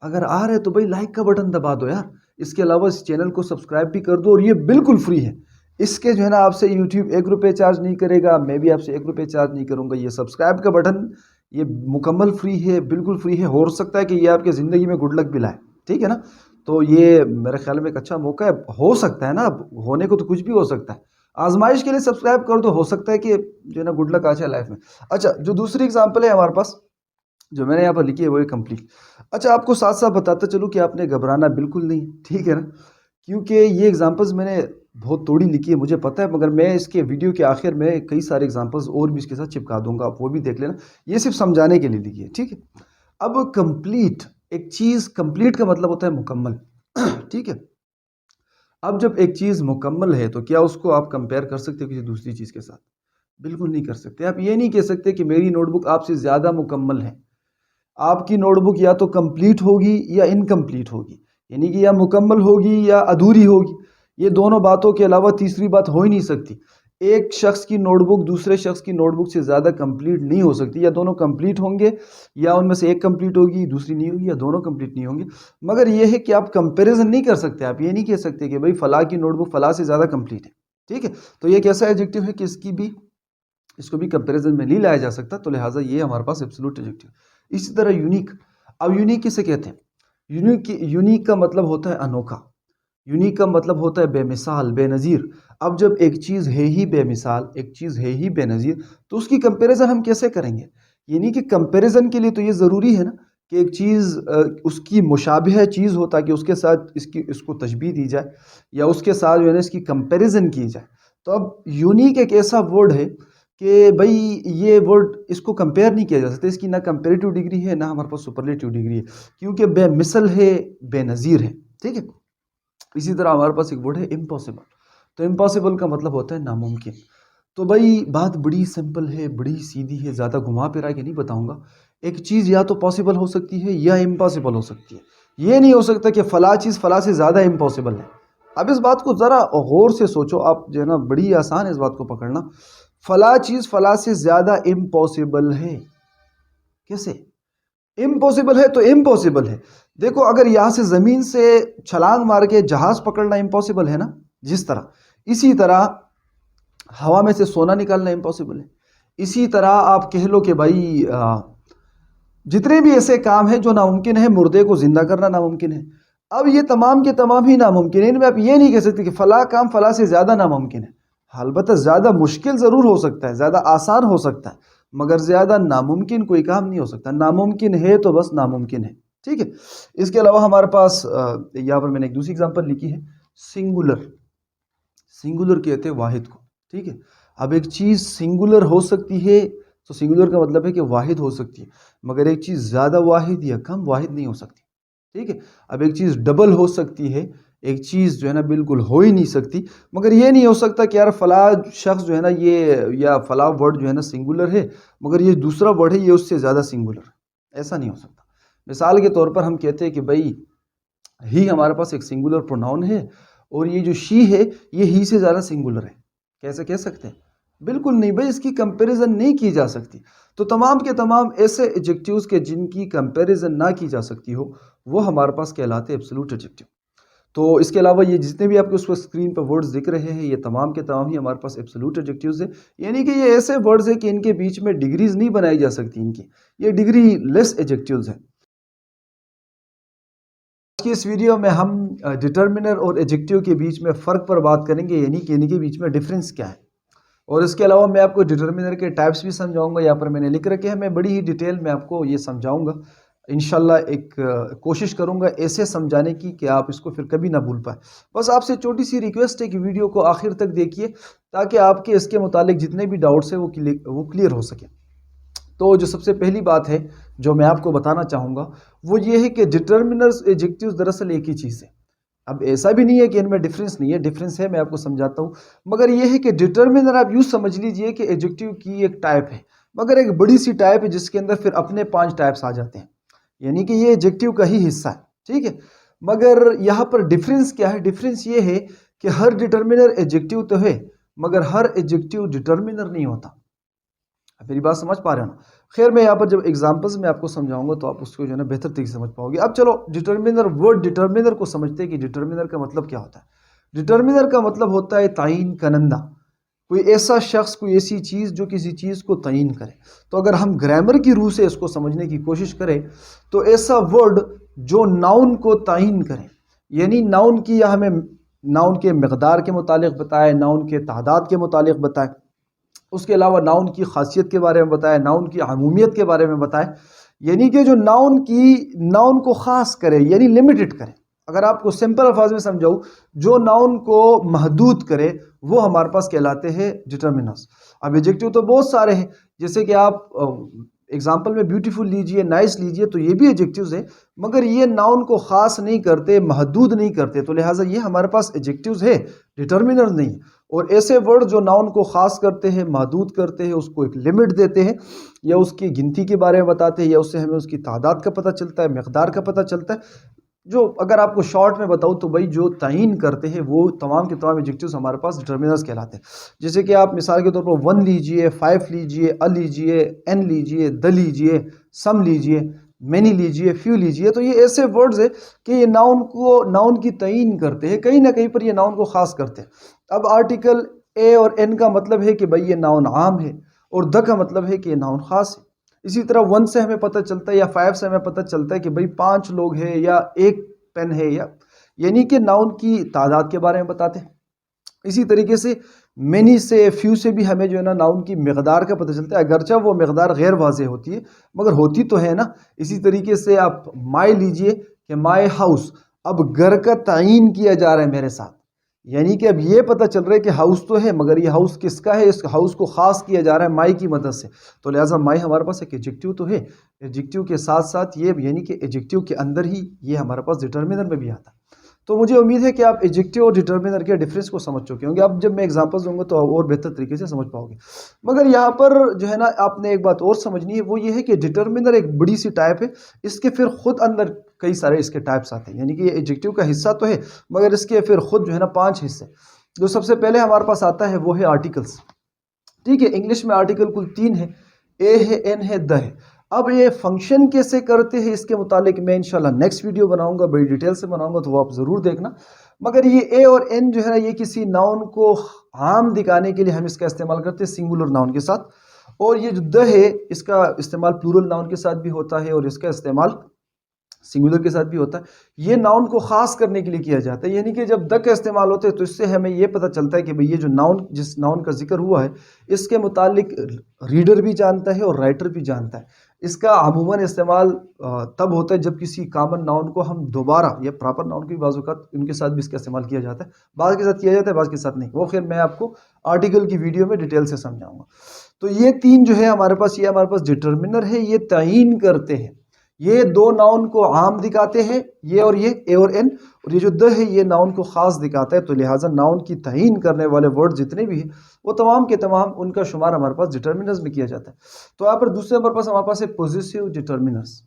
अगर आ रहा है तो भाई लाइक का बटन दबा दो यार। इसके अलावा इस चैनल को सब्सक्राइब भी कर दो, और ये बिल्कुल फ्री है। इसके जो है ना आपसे यूट्यूब 1 रुपये चार्ज नहीं करेगा, मैं भी आपसे 1 रुपये चार्ज नहीं करूंगा। ये सब्सक्राइब का बटन ये मुकम्मल फ्री है, बिल्कुल फ्री है। हो सकता है कि ये आपकी ज़िंदगी में गुड लक भी लाए। ठीक है ना? तो ये मेरे ख्याल में एक अच्छा मौका है। हो सकता है ना, होने को तो कुछ भी हो सकता है। आजमाइश के लिए सब्सक्राइब कर दो, हो सकता है कि जो है ना गुड लक आ जाए लाइफ में। अच्छा, जो दूसरी एग्जाम्पल है हमारे पास, जो मैंने यहाँ पर लिखी है वो है कंप्लीट। अच्छा, आपको साथ साथ बताते चलूँ कि आपने घबराना बिल्कुल नहीं, ठीक है ना? क्योंकि ये एग्जांपल्स मैंने बहुत थोड़ी लिखी है, मुझे पता है, मगर मैं इसके वीडियो के आखिर में कई सारे एग्जांपल्स और भी इसके साथ चिपका दूंगा, आप वो भी देख लेना। ये सिर्फ समझाने के लिए लिखी है, ठीक है? अब कंप्लीट, एक चीज़ कंप्लीट का मतलब होता है मुकम्मल। ठीक है। अब जब एक चीज़ मुकम्मल है तो क्या उसको आप कंपेयर कर सकते हो किसी दूसरी चीज़ के साथ? बिल्कुल नहीं कर सकते। आप ये नहीं कह सकते कि मेरी नोटबुक आपसे ज़्यादा मुकम्मल है। आपकी नोटबुक या तो कंप्लीट होगी या इनकम्प्लीट होगी, यानी कि या मुकम्मल होगी या अधूरी होगी। ये दोनों बातों के अलावा तीसरी बात हो ही नहीं सकती। एक शख्स की नोटबुक दूसरे शख्स की नोटबुक से ज़्यादा कंप्लीट नहीं हो सकती। या दोनों कंप्लीट होंगे, या उनमें से एक कंप्लीट होगी दूसरी नहीं होगी, या दोनों कंप्लीट नहीं होंगे। मगर यह है कि आप कंपैरिजन नहीं कर सकते। आप ये नहीं कह सकते कि भाई फला की नोटबुक फला से ज़्यादा कंप्लीट है। ठीक है। तो ये एक ऐसा एडजेक्टिव है कि इसको भी कंपैरिजन में नहीं लाया जा सकता, तो लिहाजा ये हमारे पास एब्सोल्यूट एडजेक्टिव। इसी तरह यूनिक, अब यूनिक किसे कहते हैं? यूनिक का मतलब होता है अनोखा, यूनिक का मतलब होता है बेमिसाल, बेनज़ीर। अब जब एक चीज़ है ही बेमिसाल, एक चीज़ है ही बेनज़ीर, तो उसकी कंपैरिजन हम कैसे करेंगे? यानी कि कंपैरिजन के लिए तो ये ज़रूरी है ना कि एक चीज़ उसकी मुशाबिह चीज़ हो, ताकि उसके साथ इसको तशबीह दी जाए या उसके साथ जो है ना इसकी कंपैरिजन की जाए। तो अब यूनिक एक ऐसा वर्ड है कि भाई ये वर्ड इसको कंपेयर नहीं किया जा सकता, इसकी ना कंपेरेटिव डिग्री है ना हमारे पास सुपरलेटिव डिग्री है, क्योंकि बेमिसल है, बेनज़ीर है। ठीक है, इसी तरह हमारे पास एक वर्ड है इम्पॉसिबल। तो इम्पॉसिबल का मतलब होता है नामुमकिन। तो भाई बात बड़ी सिंपल है, बड़ी सीधी है, ज़्यादा घुमा फिरा के नहीं बताऊंगा। एक चीज़ या तो पॉसिबल हो सकती है या इम्पॉसिबल हो सकती है। ये नहीं हो सकता कि फ़ला चीज़ फ़ला से ज़्यादा इम्पॉसिबल है। अब इस बात को ज़रा गौर से सोचो आप, जो है ना, बड़ी आसान है इस बात को पकड़ना। फ़ला चीज़ फ़ला से ज़्यादा इम्पॉसिबल है, कैसे? इम्पॉसिबल है तो इम्पॉसिबल है। देखो, अगर यहाँ से ज़मीन से छलांग मार के जहाज़ पकड़ना इम्पॉसिबल है ना, जिस तरह, इसी तरह हवा में से सोना निकालना इम्पॉसिबल है। इसी तरह आप कह लो कि भाई जितने भी ऐसे काम हैं जो नामुमकिन है, मुर्दे को जिंदा करना नामुमकिन है। अब ये तमाम के तमाम ही नामुमकिन है, इनमें आप ये नहीं कह सकते कि फ़ला काम फ़ला से ज़्यादा नामुमकिन है। अलबत्ता ज़्यादा मुश्किल ज़रूर हो सकता है, ज़्यादा आसान हो सकता है, मगर ज़्यादा नामुमकिन कोई काम नहीं हो सकता। नामुमकिन है तो बस नामुमकिन है। ठीक है, इसके अलावा हमारे पास यहाँ पर मैंने एक दूसरी एग्जाम्पल लिखी है, सिंगुलर। सिंगुलर कहते हैं वाहिद को। ठीक है, अब एक चीज़ सिंगुलर हो सकती है, तो सिंगुलर का मतलब है कि वाहिद हो सकती है, मगर एक चीज़ ज़्यादा वाहिद या कम वाहिद नहीं हो सकती। ठीक है, अब एक चीज़ डबल हो सकती है, एक चीज़ जो है ना बिल्कुल हो ही नहीं सकती, मगर ये नहीं हो सकता कि यार फला शख्स जो है ना ये, या फला वर्ड जो है ना सिंगुलर है, मगर ये दूसरा वर्ड है ये उससे ज़्यादा सिंगुलर है, ऐसा नहीं हो सकता। मिसाल के तौर पर हम कहते हैं कि भाई ही हमारे पास एक सिंगुलर प्रोनाउन है, और ये जो शी है ये ही से ज़्यादा सिंगुलर है। कैसे कह सकते हैं? बिल्कुल नहीं भाई, इसकी कंपैरिजन नहीं की जा सकती। तो तमाम के तमाम ऐसे एडजेक्टिव्स के जिनकी कंपैरिजन ना की जा सकती हो, वो हमारे पास कहलाते हैं एब्सोल्यूट एडजेक्टिव। तो इसके अलावा ये जितने भी आपको उस पर स्क्रीन पर वर्ड्स दिख रहे हैं, ये तमाम के तमाम ही हमारे पास एब्सोल्यूट एडजेक्टिव्स है। यानी कि ये ऐसे वर्ड्स हैं कि इनके बीच में डिग्रीज नहीं बनाई जा सकती, इनकी ये डिग्री लेस एडजेक्टिव्स हैं। आज की इस वीडियो में हम डिटर्मिनर और एडजेक्टिव के बीच में फ़र्क पर बात करेंगे, यानी कि इनके बीच में डिफरेंस क्या है। और इसके अलावा मैं आपको डिटर्मिनर के टाइप्स भी समझाऊंगा, यहाँ पर मैंने लिख रखे हैं, मैं बड़ी ही डिटेल में आपको ये समझाऊंगा। इंशाल्लाह एक कोशिश करूंगा ऐसे समझाने की कि आप इसको फिर कभी ना भूल पाए। बस आपसे छोटी सी रिक्वेस्ट है कि वीडियो को आखिर तक देखिए, ताकि आपके इसके मुतालिक जितने भी डाउट्स हैं वो क्लियर हो सके। तो जो सबसे पहली बात है जो मैं आपको बताना चाहूँगा वो ये है कि डिटर्मिनर्स एडजेक्टिव्स दरअसल एक ही चीज़ है। अब ऐसा भी नहीं है कि इनमें डिफरेंस नहीं है, डिफरेंस है, मैं आपको समझाता हूँ। मगर ये है कि डिटर्मिनर आप यूँ समझ लीजिए कि एडजेक्टिव की एक टाइप है, मगर एक बड़ी सी टाइप है जिसके अंदर फिर अपने 5 टाइप्स आ जाते हैं, यानी कि ये एडजेक्टिव का ही हिस्सा है। ठीक है, मगर यहाँ पर डिफरेंस क्या है? डिफरेंस ये है कि हर डिटर्मिनर एडजेक्टिव तो है, मगर हर एडजेक्टिव डिटर्मिनर नहीं होता। मेरी बात समझ पा रहे हो ना? खैर, मैं यहाँ पर जब एग्जांपल्स में आपको समझाऊंगा तो आप उसको जो है ना बेहतर तरीके से समझ पाओगे। अब चलो डिटर्मिनर, वर्ड डिटर्मिनर को समझते हैं कि डिटर्मिनर का मतलब क्या होता है। डिटर्मिनर का मतलब होता है तायीन करंदा, कोई ऐसा शख्स, कोई ऐसी चीज़ जो किसी चीज़ को तयीन करे। तो अगर हम ग्रामर की रूह से इसको समझने की कोशिश करें तो ऐसा वर्ड जो नाउन को तयीन करे, यानी नाउन की, या हमें नाउन के मकदार के मुतालिक बताए, नाउन के तादाद के मुतालिक बताए, उसके अलावा नाउन की खासियत के बारे में बताए, नाउन की अमूमियत के बारे में बताए, यानी कि जो नाउन को ख़ास करे, यानी लिमिटेड करे। अगर आपको सिंपल अल्फाज में समझाऊँ, जो नाउन को महदूद करे वो हमारे पास कहलाते हैं डिटर्मिनर्स। अब एडजेक्टिव तो बहुत सारे हैं, जैसे कि आप एग्जाम्पल में ब्यूटीफुल लीजिए, नाइस लीजिए, तो ये भी एडजेक्टिव्स हैं, मगर ये नाउन को ख़ास नहीं करते, महदूद नहीं करते, तो लिहाजा ये हमारे पास एडजेक्टिव्स है, डिटर्मिनर नहीं। और ऐसे वर्ड जो नाउन को ख़ास करते हैं, महदूद करते हैं, उसको एक लिमिट देते हैं, या उसकी गिनती के बारे में बताते हैं, या उससे हमें उसकी तादाद का पता चलता है, मकदार का पता चलता है, जो अगर आपको शॉर्ट में बताऊं तो भाई जो तयीन करते हैं वो तमाम के तमाम एडजेक्टिव्स हमारे पास डिटर्मिनर्स कहलाते हैं। जैसे कि आप मिसाल के तौर पर 1 लीजिए, 5 लीजिए, अ लीजिए, एन लीजिए, द लीजिए, सम लीजिए, मैनी लीजिए, फ्यू लीजिए, तो ये ऐसे वर्ड्स है कि ये नाउन की तयीन करते हैं, कहीं ना कहीं पर ये नाउन को ख़ास करते हैं। अब आर्टिकल ए और एन का मतलब है कि भाई ये नाउन आम है, और द का मतलब है कि ये नाउन ख़ास है। इसी तरह 1 से हमें पता चलता है या 5 से हमें पता चलता है कि भाई 5 लोग हैं या एक पेन है, या यानी कि नाउन की तादाद के बारे में बताते हैं। इसी तरीके से मैनी से, फ्यू से भी हमें जो है ना नाउन की मकदार का पता चलता है, अगरचा वो मकदार गैर वाज़ेह होती है मगर होती तो है ना। इसी तरीके से आप माई लीजिए कि माई हाउस, अब घर का तयीन किया जा रहा है मेरे साथ, यानी कि अब ये पता चल रहा है कि हाउस तो है मगर ये हाउस किसका है, इस हाउस को ख़ास किया जा रहा है माई की मदद से। तो लिहाजा माई हमारे पास एक एडजेक्टिव तो है, एडजेक्टिव के साथ साथ ये यानी कि एडजेक्टिव के अंदर ही ये हमारे पास डिटर्मिनर में भी आता है। तो मुझे उम्मीद है कि आप एडजेक्टिव और डिटर्मिनर के डिफरेंस को समझ चुके होंगे। अब जब मैं एग्जांपल्स दूंगा तो और बेहतर तरीके से समझ पाओगे। मगर यहाँ पर जो है ना आपने एक बात और समझनी है, वो ये है कि डिटर्मिनर एक बड़ी सी टाइप है, इसके फिर खुद अंदर कई सारे इसके टाइप्स आते हैं, यानी कि ये एडजेक्टिव का हिस्सा तो है मगर इसके फिर खुद जो है ना 5 हिस्से। जो सबसे पहले हमारे पास आता है वो है आर्टिकल्स। ठीक है, इंग्लिश में आर्टिकल कुल 3 है, ए है, एन है, द है। अब ये फंक्शन कैसे करते हैं इसके मुतालिक मैं इंशाल्लाह नेक्स्ट वीडियो बनाऊंगा, बड़ी डिटेल से बनाऊंगा, तो वो आप ज़रूर देखना। मगर ये ए और एन जो है ना ये किसी नाउन को आम दिखाने के लिए हम इसका इस्तेमाल करते हैं सिंगुलर नाउन के साथ, और ये जो द है इसका इस्तेमाल प्लूरल नाउन के साथ भी होता है और इसका इस्तेमाल सिंगुलर के साथ भी होता है। ये नाउन को खास करने के लिए किया जाता है, यानी कि जब द का इस्तेमाल होता है तो इससे हमें ये पता चलता है कि भाई ये जो नाउन, जिस नाउन का जिक्र हुआ है इसके मुतालिक रीडर भी जानता है और राइटर भी जानता है। इसका अमूमन इस्तेमाल तब होता है जब किसी कॉमन नाउन को हम दोबारा, या प्रॉपर नाउन के बाज़ औक़ात उनके साथ भी इसका इस्तेमाल किया जाता है, बाज़ के साथ किया जाता है बाज़ के साथ नहीं, वो खैर मैं आपको आर्टिकल की वीडियो में डिटेल से समझाऊंगा। तो ये 3 जो है हमारे पास, ये हमारे पास डिटर्मिनर है, ये तयीन करते हैं, ये 2 नाउन को आम दिखाते हैं, ये और ये, ए और एन, और ये जो द है ये नाउन को खास दिखाता है। तो लिहाजा नाउन की तयीन करने वाले वर्ड जितने भी हैं वो तमाम के तमाम उनका शुमार हमारे पास डिटर्मिनर्स में किया जाता है। तो यहाँ पर दूसरे नंबर पर हमारे पास है पॉजिटिव डिटर्मिनर्स।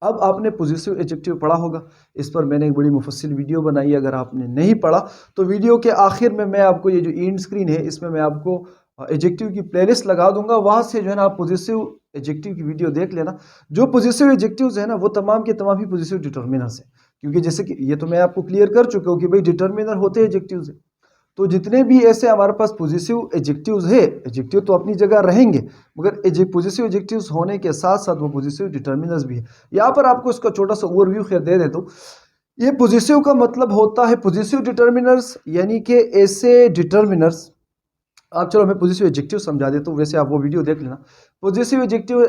अब आपने पॉजिटिव एडजेक्टिव पढ़ा होगा, इस पर मैंने एक बड़ी मुफस्सिल वीडियो बनाई है, अगर आपने नहीं पढ़ा तो वीडियो के आखिर में मैं आपको ये जो एंड स्क्रीन है इसमें मैं आपको एडजेक्टिव की प्लेलिस्ट लगा दूंगा, वहाँ से जो है ना आप पॉजिटिव एडजेक्टिव की वीडियो देख लेना। जो पॉजिटिव एडजेक्टिव्स है ना वो तमाम के तमाम ही पॉजिटिव डिटर्मिनर्स हैं, क्योंकि जैसे कि ये तो मैं आपको क्लियर कर चुका हूँ कि भाई डिटर्मिनर होते हैं एडजेक्टिव्स है। तो जितने भी ऐसे हमारे पास पॉजिटिव एडजेक्टिव्स है, एडजेक्टिव तो अपनी जगह रहेंगे मगर पॉजिटिव एडजेक्टिव्स होने के साथ साथ वो पॉजिटिव डिटर्मिनर्स भी है। यहाँ पर आपको इसका छोटा सा ओवरव्यू खैर दे देता हूँ। ये पॉजिटिव का मतलब होता है पॉजिटिव डिटर्मिनर्स, यानी कि ऐसे डिटर्मिनर्स, आप चलो मैं पॉजिटिव एडजेक्टिव समझा देता हूँ, वैसे आप वो वीडियो देख लेना। पॉजिटिव एडजेक्टिव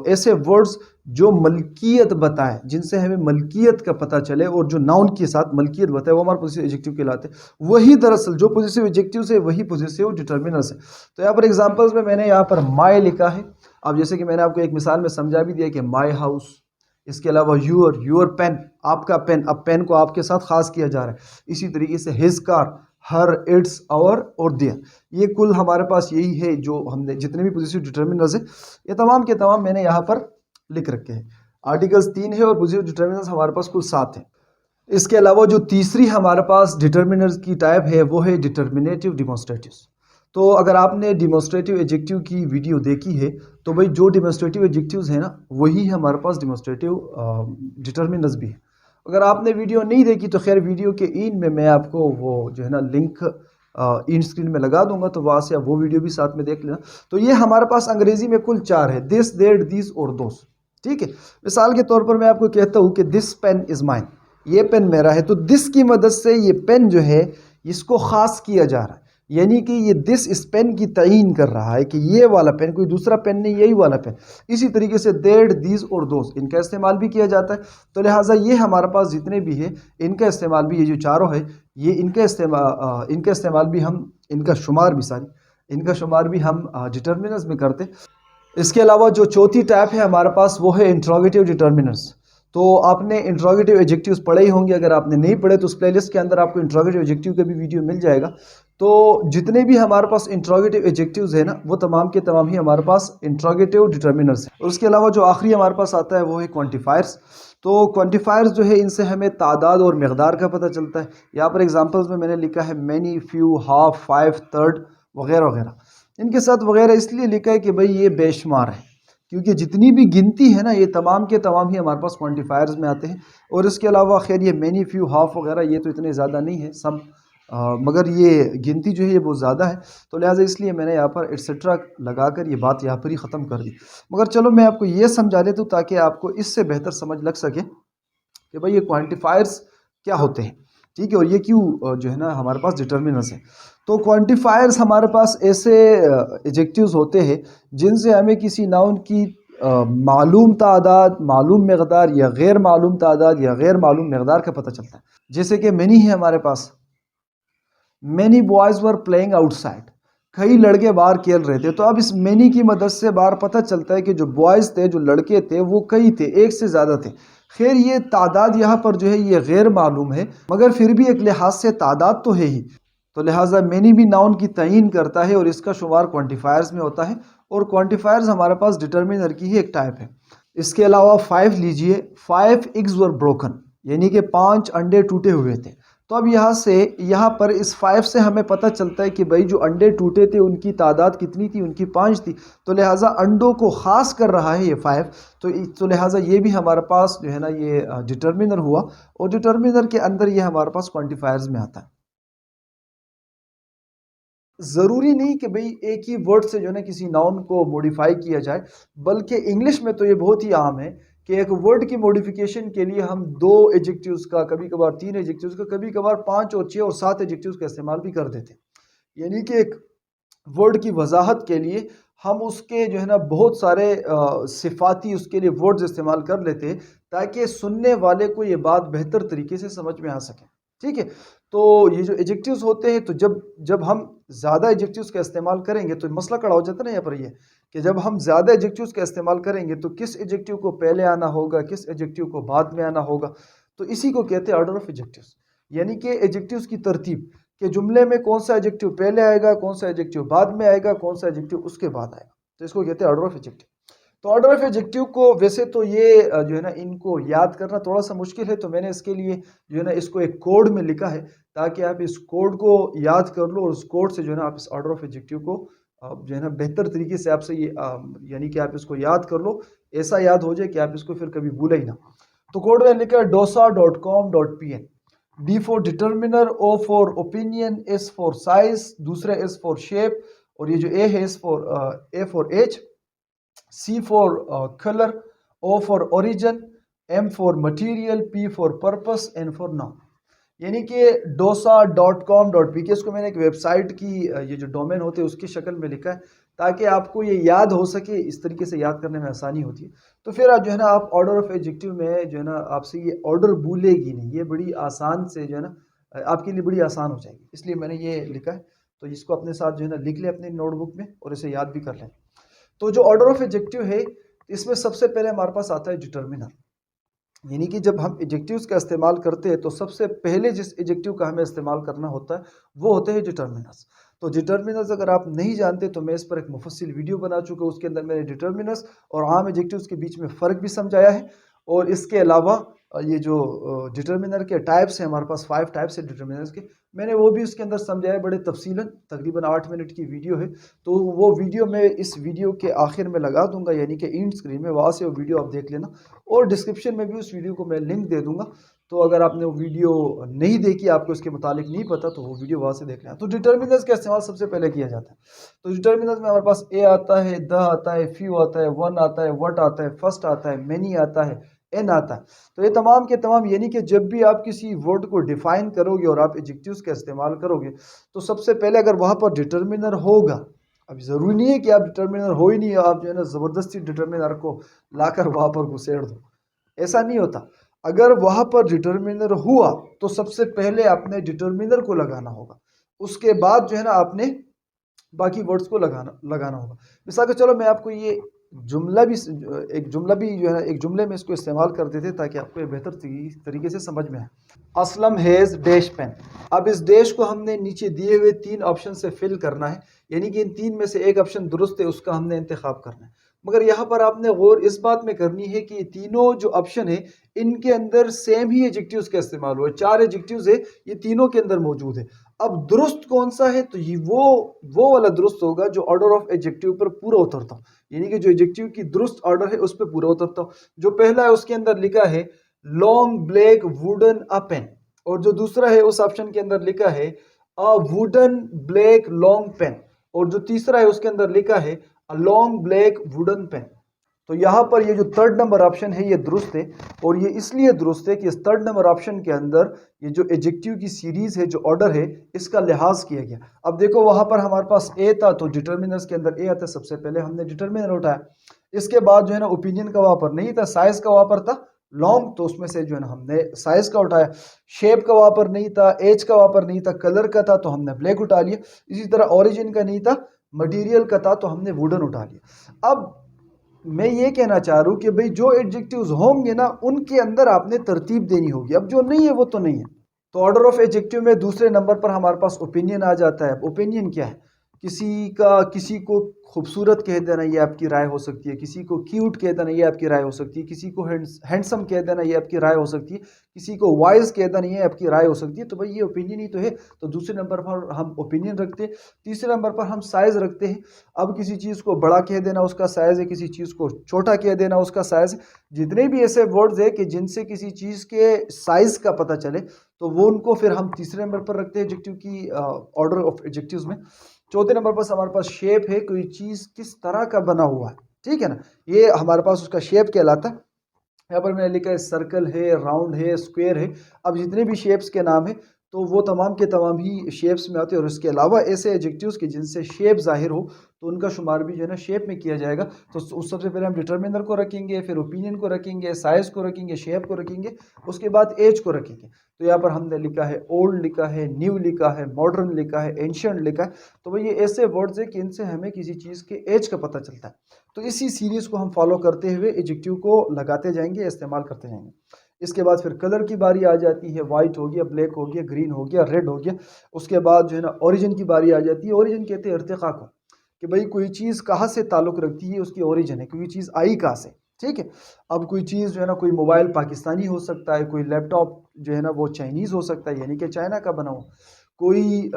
ऐसे वर्ड्स जो मलकियत बताए, जिनसे हमें मलकियत का पता चले और जो नाउन के साथ मलकियत बताए, वो हमारे पॉजिटिव एडजेक्टिव कहलाते हैं। वही दरअसल जो पॉजिटिव एडजेक्टिव है वही पॉजिटिव डिटर्मिनर्स है। तो यहाँ पर एग्जांपल्स में मैंने यहाँ पर माई लिखा है। अब जैसे कि मैंने आपको एक मिसाल में समझा भी दिया कि माई हाउस, इसके अलावा यूर पेन, आपका पेन, अब पेन को आपके साथ खास किया जा रहा है। इसी तरीके से his car, her, its, our और देयर, ये कुल हमारे पास यही है जो हमने जितने भी पॉजिटिव डिटर्मिनर्स है ये तमाम के तमाम मैंने यहाँ पर लिख रखे हैं। आर्टिकल्स 3 है और पॉजिटिव डिटर्मिनर्स हमारे पास कुल 7 है। इसके अलावा जो तीसरी हमारे पास डिटर्मिनर्स की टाइप है वो है डिटर्मिनेटिव डिमॉन्स्ट्रेटिव। तो अगर आपने डिमॉन्स्ट्रेटिव एडजेक्टिव की वीडियो देखी है तो भाई जो डिमॉन्स्ट्रेटिव एडजेक्टिव्स है ना वही हमारे पास डिमॉन्स्ट्रेटिव डिटर्मिनर्स भी है। अगर आपने वीडियो नहीं देखी तो खैर वीडियो के इन में मैं आपको वो जो है ना लिंक इन स्क्रीन में लगा दूंगा, तो वहाँ से आप वो वीडियो भी साथ में देख लेना। तो ये हमारे पास अंग्रेजी में कुल 4 है, दिस, दैट, दिस और दोस। ठीक है, मिसाल के तौर पर मैं आपको कहता हूँ कि दिस पेन इज़ माइन, ये पेन मेरा है, तो दिस की मदद से ये पेन जो है इसको ख़ास किया जा रहा है, यानी कि ये दिस इस पेन की तयीन कर रहा है कि ये वाला पेन, कोई दूसरा पेन नहीं, यही वाला पेन। इसी तरीके से दैट, दिस और दोस इनका इस्तेमाल भी किया जाता है। तो लिहाजा ये हमारे पास जितने भी है इनका इस्तेमाल भी, ये जो चारों है ये इनका इस्तेमाल भी हम, इनका शुमार भी हम डिटर्मिनर्स में करते। इसके अलावा जो चौथी टाइप है हमारे पास वो है इंट्रोगेटिव डिटर्मिनर्स। तो आपने इंट्रोगेटिव एडजेक्टिव्स पढ़े ही होंगे, अगर आपने नहीं पढ़े तो उस प्लेलिस्ट के अंदर आपको इंट्रोगेटिव एडजेक्टिव का भी वीडियो मिल जाएगा। तो जितने भी हमारे पास इंट्रोगेटिव एडजेक्टिव्स है ना वो तमाम के तमाम ही हमारे पास इंट्रोगेटिव डिटर्मिनर्स हैं। और उसके अलावा जो आखिरी हमारे पास आता है वो है क्वांटिफायर्स। तो क्वांटिफायर्स जो है इनसे हमें तादाद और मकदार का पता चलता है। यहाँ पर एग्जांपल्स में मैंने लिखा है मैनी, फ्यू, हाफ, 5, थर्ड वगैरह वगैरह। इनके साथ वगैरह इसलिए लिखा है कि भाई ये बेशुमार है, क्योंकि जितनी भी गिनती है ना ये तमाम के तमाम ही हमारे पास क्वांटिफायर्स में आते हैं। और इसके अलावा खैर ये मैनी, फ्यू, हाफ वगैरह ये तो इतने ज़्यादा नहीं है, सब मगर ये गिनती जो है ये बहुत ज़्यादा है, तो लिहाजा इसलिए मैंने यहाँ पर एट्सेट्रा लगाकर ये बात यहाँ पर ही ख़त्म कर दी। मगर चलो मैं आपको ये समझा देता हूँ ताकि आपको इससे बेहतर समझ लग सके कि भाई ये क्वांटिफायर्स क्या होते हैं, ठीक है, और ये क्यों जो है ना हमारे पास डिटर्मिनर्स हैं। तो क्वांटिफायर्स हमारे पास ऐसे एडजेक्टिव्स होते हैं जिनसे हमें किसी नाउन की मालूम तादाद, मालूम मकदार या गैर मालूम तादाद या गैर मालूम मकदार का पता चलता है। जैसे कि मैनी है हमारे पास, many boys were playing outside, कई लड़के बाहर खेल रहे थे। तो अब इस मैनी की मदद से बाहर पता चलता है कि जो बॉयज़ थे, जो लड़के थे, वो कई थे, एक से ज़्यादा थे। खैर ये तादाद यहाँ पर जो है ये गैर मालूम है, मगर फिर भी एक लिहाज से तादाद तो है ही। तो लिहाजा मैनी भी नाउन की तयीन करता है और इसका शुमार क्वांटिफायर्स में होता है, और क्वांटिफायर्स हमारे पास डिटर्मिनर की ही एक टाइप है। इसके अलावा 5 लीजिए, 5 एग्स वर ब्रोकन, यानी कि 5 अंडे टूटे हुए थे। तो अब यहाँ पर इस 5 से हमें पता चलता है कि भाई जो अंडे टूटे थे उनकी तादाद कितनी थी, उनकी 5 थी। तो लिहाजा अंडों को ख़ास कर रहा है ये 5। तो लिहाजा ये भी हमारे पास जो है ना ये डिटर्मिनर हुआ, और डिटर्मिनर के अंदर ये हमारे पास क्वांटिफायर्स में आता है। ज़रूरी नहीं कि भाई एक ही वर्ड से जो है ना किसी नाउन को मॉडिफाई किया जाए, बल्कि इंग्लिश में तो ये बहुत ही आम है कि एक वर्ड की मॉडिफिकेशन के लिए हम 2 एडजेक्टिव्स का, कभी कभार 3 एडजेक्टिव्स का, कभी कभार 5 और 6 और 7 एडजेक्टिव्स का इस्तेमाल भी कर देते हैं। यानी कि एक वर्ड की वजाहत के लिए हम उसके जो है ना बहुत सारे सिफाती उसके लिए वर्ड्स इस्तेमाल कर लेते हैं ताकि सुनने वाले को ये बात बेहतर तरीके से समझ में आ सके, ठीक है। तो ये जो एडजेक्टिव्स होते हैं, तो जब जब हम ज़्यादा एडजेक्टिव्स का इस्तेमाल करेंगे तो मसला खड़ा हो जाता है ना यहाँ पर, ये कि जब हम ज़्यादा एडजेक्टिव्स का इस्तेमाल करेंगे तो किस एडजेक्टिव को पहले आना होगा, किस एडजेक्टिव को बाद में आना होगा। तो इसी को कहते हैं ऑर्डर ऑफ एडजेक्टिव्स, यानी कि एडजेक्टिव्स की तरतीब कि जुमले में कौन सा एडजेक्टिव पहले आएगा, कौन सा एडजेक्टिव बाद में आएगा, कौन सा एडजेक्टिव उसके बाद आएगा। तो इसको कहते हैं ऑर्डर ऑफ एडजेक्टिव। तो ऑर्डर ऑफ एडजेक्टिव को वैसे तो ये जो है ना इनको याद करना थोड़ा सा मुश्किल है, तो मैंने इसके लिए जो है ना इसको एक कोड में लिखा है ताकि आप इस कोड को याद कर लो, और उस कोड से जो है ना आप इस ऑर्डर ऑफ एडजेक्टिव को जो है ना बेहतर तरीके से आपसे ये यानी कि आप इसको याद कर लो, ऐसा याद हो जाए कि आप इसको फिर कभी भूले ही ना। तो कोड में लिखा है dosa.com.pn, D for determiner, O for opinion, S for size, दूसरा S फॉर शेप, और ये जो A है A for age, C for colour, O for origin, M for material, P for purpose, N for noun. यानी कि dosa.com.pk, इसको मैंने एक वेबसाइट की ये जो डोमेन होते हैं उसकी शक्ल में लिखा है ताकि आपको ये याद हो सके, इस तरीके से याद करने में आसानी होती है। तो फिर आप जो है ना आप ऑर्डर ऑफ एडजेक्टिव में जो है ना आपसे ये ऑर्डर भूलेगी नहीं, ये बड़ी आसान से जो है ना आपके लिए बड़ी आसान हो जाएगी, इसलिए मैंने ये लिखा है। तो इसको अपने साथ जो है ना लिख ले अपनी नोटबुक में, और इसे याद भी कर लें। तो जो ऑर्डर ऑफ एडजेक्टिव है इसमें सबसे पहले हमारे पास आता है डिटर्मिनर, यानी कि जब हम एडजेक्टिव्स का इस्तेमाल करते हैं तो सबसे पहले जिस एडजेक्टिव का हमें इस्तेमाल करना होता है वो होते हैं डिटर्मिनर्स। तो डिटर्मिनर्स अगर आप नहीं जानते तो मैं इस पर एक मुफस्सिल वीडियो बना चुका हूँ, उसके अंदर मैंने डिटर्मिनर्स और आम एडजेक्टिव्स के बीच में फ़र्क भी समझाया है। और इसके अलावा ये जो डिटर्मिनर के टाइप्स हैं, हमारे पास 5 टाइप्स है डिटर्मिनर्स के, मैंने वो भी उसके अंदर समझाया बड़े तफसीलन, तकरीबन 8 मिनट की वीडियो है। तो वो वीडियो मैं इस वीडियो के आखिर में लगा दूंगा, यानी कि एंड स्क्रीन में, वहाँ से वो वीडियो आप देख लेना, और डिस्क्रिप्शन में भी उस वीडियो को मैं लिंक दे दूंगा। तो अगर आपने वो वीडियो नहीं देखी, आपको इसके मुतालिक नहीं पता, तो वो वीडियो वहाँ से देख लेना। तो डिटर्मिनर्स का इस्तेमाल सबसे पहले किया जाता है। तो डिटर्मिनर्स में हमारे पास ए आता है, द आता है, फ्यू आता है, वन आता है, वट आता है, फर्स्ट आता है, मैनी आता है, एन आता है। तो ये तमाम के तमाम, यानी कि जब भी आप किसी वर्ड को डिफाइन करोगे और आप एडजेक्टिव्स का इस्तेमाल करोगे तो सबसे पहले अगर वहाँ पर डिटर्मिनर होगा, अब ज़रूरी नहीं है कि आप डिटर्मिनर हो ही नहीं, आप जो है ना ज़बरदस्ती डिटर्मिनर को लाकर वहाँ पर घुसेड़ दो, ऐसा नहीं होता। अगर वहाँ पर डिटर्मिनर हुआ तो सबसे पहले आपने डिटर्मिनर को लगाना होगा, उसके बाद जो है ना आपने बाकी वर्ड्स को लगाना होगा। मिसाल के चलो मैं आपको ये जुमला भी एक जुमला भी जो है ना एक जुमले में इसको इस्तेमाल कर देते ताकि आपको ये बेहतर तरीके से समझ में आए। Aslam has dash pen. अब इस डैश को हमने नीचे दिए हुए 3 ऑप्शन से फिल करना है, यानी कि इन 3 में से एक ऑप्शन दुरुस्त है, उसका हमने इंतखाब करना है। मगर यहाँ पर आपने गौर इस बात में करनी है कि तीनों जो ऑप्शन है इनके अंदर सेम ही एडजेक्टिव्स का इस्तेमाल हुआ है, 4 एडजेक्टिव्स है, ये तीनों के अंदर मौजूद है। अब दुरुस्त कौन सा है, तो ये वो वाला दुरुस्त होगा जो ऑर्डर ऑफ एडजेक्टिव पर पूरा उतरता हो, यानी कि जो एडजेक्टिव की दुरुस्त ऑर्डर है उस पर पूरा उतरता हो। जो पहला है उसके अंदर लिखा है लॉन्ग ब्लैक वुडन अ पेन, और जो दूसरा है उस ऑप्शन के अंदर लिखा है a wooden black long pen, और जो तीसरा है उसके अंदर लिखा है a long black wooden pen. तो यहाँ पर ये जो थर्ड नंबर ऑप्शन है ये दुरुस्त है, और ये इसलिए दुरुस्त है कि इस थर्ड नंबर ऑप्शन के अंदर ये जो एडजेक्टिव की सीरीज है, जो ऑर्डर है, इसका लिहाज किया गया। अब देखो वहां पर हमारे पास ए था, तो डिटर्मिनर्स के अंदर ए आता है, सबसे पहले हमने डिटर्मिनर उठाया। इसके बाद जो है ना ओपिनियन का वहां पर नहीं था, साइज का वहां पर था लॉन्ग, तो उसमें से जो है ना हमने साइज का उठाया। शेप का वहां पर नहीं था, एज का वहां पर नहीं था, कलर का था तो हमने ब्लैक उठा लिया। इसी तरह ओरिजिन का नहीं था, मटेरियल का था तो हमने वुडन उठा लिया। अब मैं ये कहना चाह रहा हूँ कि भाई जो एडजेक्टिव्स होंगे ना उनके अंदर आपने तरतीब देनी होगी, अब जो नहीं है वो तो नहीं है। तो ऑर्डर ऑफ एडजेक्टिव में दूसरे नंबर पर हमारे पास ओपिनियन आ जाता है। ओपिनियन क्या है? किसी को खूबसूरत कह देना ये आपकी राय हो सकती है, किसी को क्यूट कह देना ये आपकी राय हो सकती है, किसी को हैंडसम कह देना ये आपकी राय हो सकती है, किसी को वाइज कह देना ये आपकी राय हो सकती है। तो भाई ये ओपिनियन ही तो है। तो दूसरे नंबर पर हम ओपिनियन रखते हैं, तीसरे नंबर पर हम साइज रखते हैं। अब किसी चीज़ को बड़ा कह देना उसका साइज है, किसी चीज़ को छोटा कह देना उसका साइज है। जितने भी ऐसे वर्ड्स है कि जिनसे किसी चीज़ के साइज का पता चले, तो वो उनको फिर हम तीसरे नंबर पर रखते हैं एडजेक्टिव की ऑर्डर ऑफ एडजेक्टिव्स में। चौथे नंबर पर हमारे पास शेप है, कोई चीज़ किस तरह का बना हुआ है, ठीक है ना, ये हमारे पास उसका शेप कहलाता है। यहाँ पर मैंने लिखा है सर्कल है, राउंड है, स्क्वायर है। अब जितने भी शेप्स के नाम है तो वो तमाम के तमाम ही शेप्स में आते हैं, और इसके अलावा ऐसे एडजेक्टिव्स के जिनसे शेप जाहिर हो तो उनका शुमार भी जो है ना शेप में किया जाएगा। तो उस सबसे पहले हम डिटर्मिनर को रखेंगे, फिर ओपिनियन को रखेंगे, साइज को रखेंगे, शेप को रखेंगे, उसके बाद एज को रखेंगे। तो यहाँ पर हमने लिखा है ओल्ड, लिखा है न्यू, लिखा है मॉडर्न, लिखा है एंशियंट लिखा है। तो भाई ये ऐसे वर्ड्स है कि इनसे हमें किसी चीज़ के एज का पता चलता है। तो इसी सीरीज को हम फॉलो करते हुए एडजेक्टिव को लगाते जाएंगे, इस्तेमाल करते जाएंगे। इसके बाद फिर कलर की बारी आ जाती है, वाइट हो गया, ब्लैक हो गया, ग्रीन हो गया, रेड हो गया। उसके बाद जो है ना ओरिजिन की बारी आ जाती है। ओरिजिन कहते हैं इर्तिका को, कि भाई कोई चीज़ कहाँ से ताल्लुक़ रखती है, उसकी ओरिजिन है, कोई चीज़ आई कहाँ से, ठीक है। अब कोई चीज़ जो है ना, कोई मोबाइल पाकिस्तानी हो सकता है, कोई लैपटॉप जो है ना वो चाइनीज़ हो सकता है, यानी कि चाइना का बना हो। कोई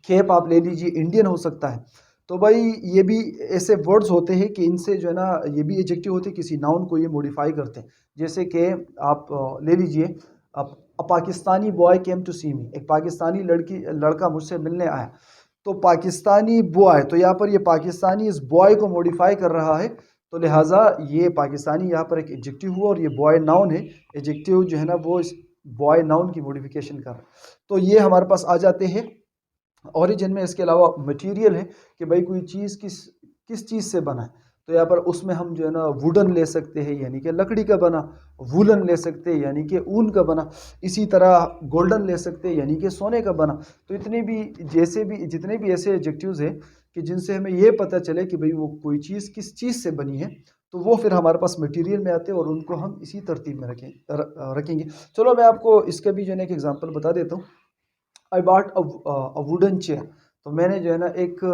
खेप आप ले लीजिए, इंडियन हो सकता है। तो भाई ये भी ऐसे वर्ड्स होते हैं कि इनसे जो है ना ये भी एडजेक्टिव होते हैं, किसी नाउन को ये मॉडिफाई करते हैं। जैसे कि आप ले लीजिए, अ पाकिस्तानी बॉय केम टू सी मी, एक पाकिस्तानी लड़का मुझसे मिलने आया। तो पाकिस्तानी बॉय, तो यहाँ पर ये पाकिस्तानी इस बॉय को मॉडिफाई कर रहा है, तो लिहाजा ये पाकिस्तानी यहाँ पर एक एडजेक्टिव हुआ, और ये बॉय नाउन है। एडजेक्टिव जो है ना वो इस बॉय नाउन की मॉडिफिकेशन कर रहा है। तो ये हमारे पास आ जाते हैं ओरिजिन में। इसके अलावा मटेरियल है कि भाई कोई चीज़ किस किस चीज़ से बना है। तो यहाँ पर उसमें हम जो है ना वुडन ले सकते हैं, यानी कि लकड़ी का बना, वूलन ले सकते हैं यानी कि ऊन का बना, इसी तरह गोल्डन ले सकते हैं यानी कि सोने का बना। तो जितने भी ऐसे एडजेक्टिव्स हैं कि जिनसे हमें ये पता चले कि भाई वो कोई चीज़ किस चीज़ से बनी है, तो वो फिर हमारे पास मटेरियल में आते हैं, और उनको हम इसी तरतीब में रखेंगे। चलो मैं आपको इसका भी जो है ना एक एग्जांपल बता देता हूँ। I bought a wooden chair, तो मैंने जो है ना एक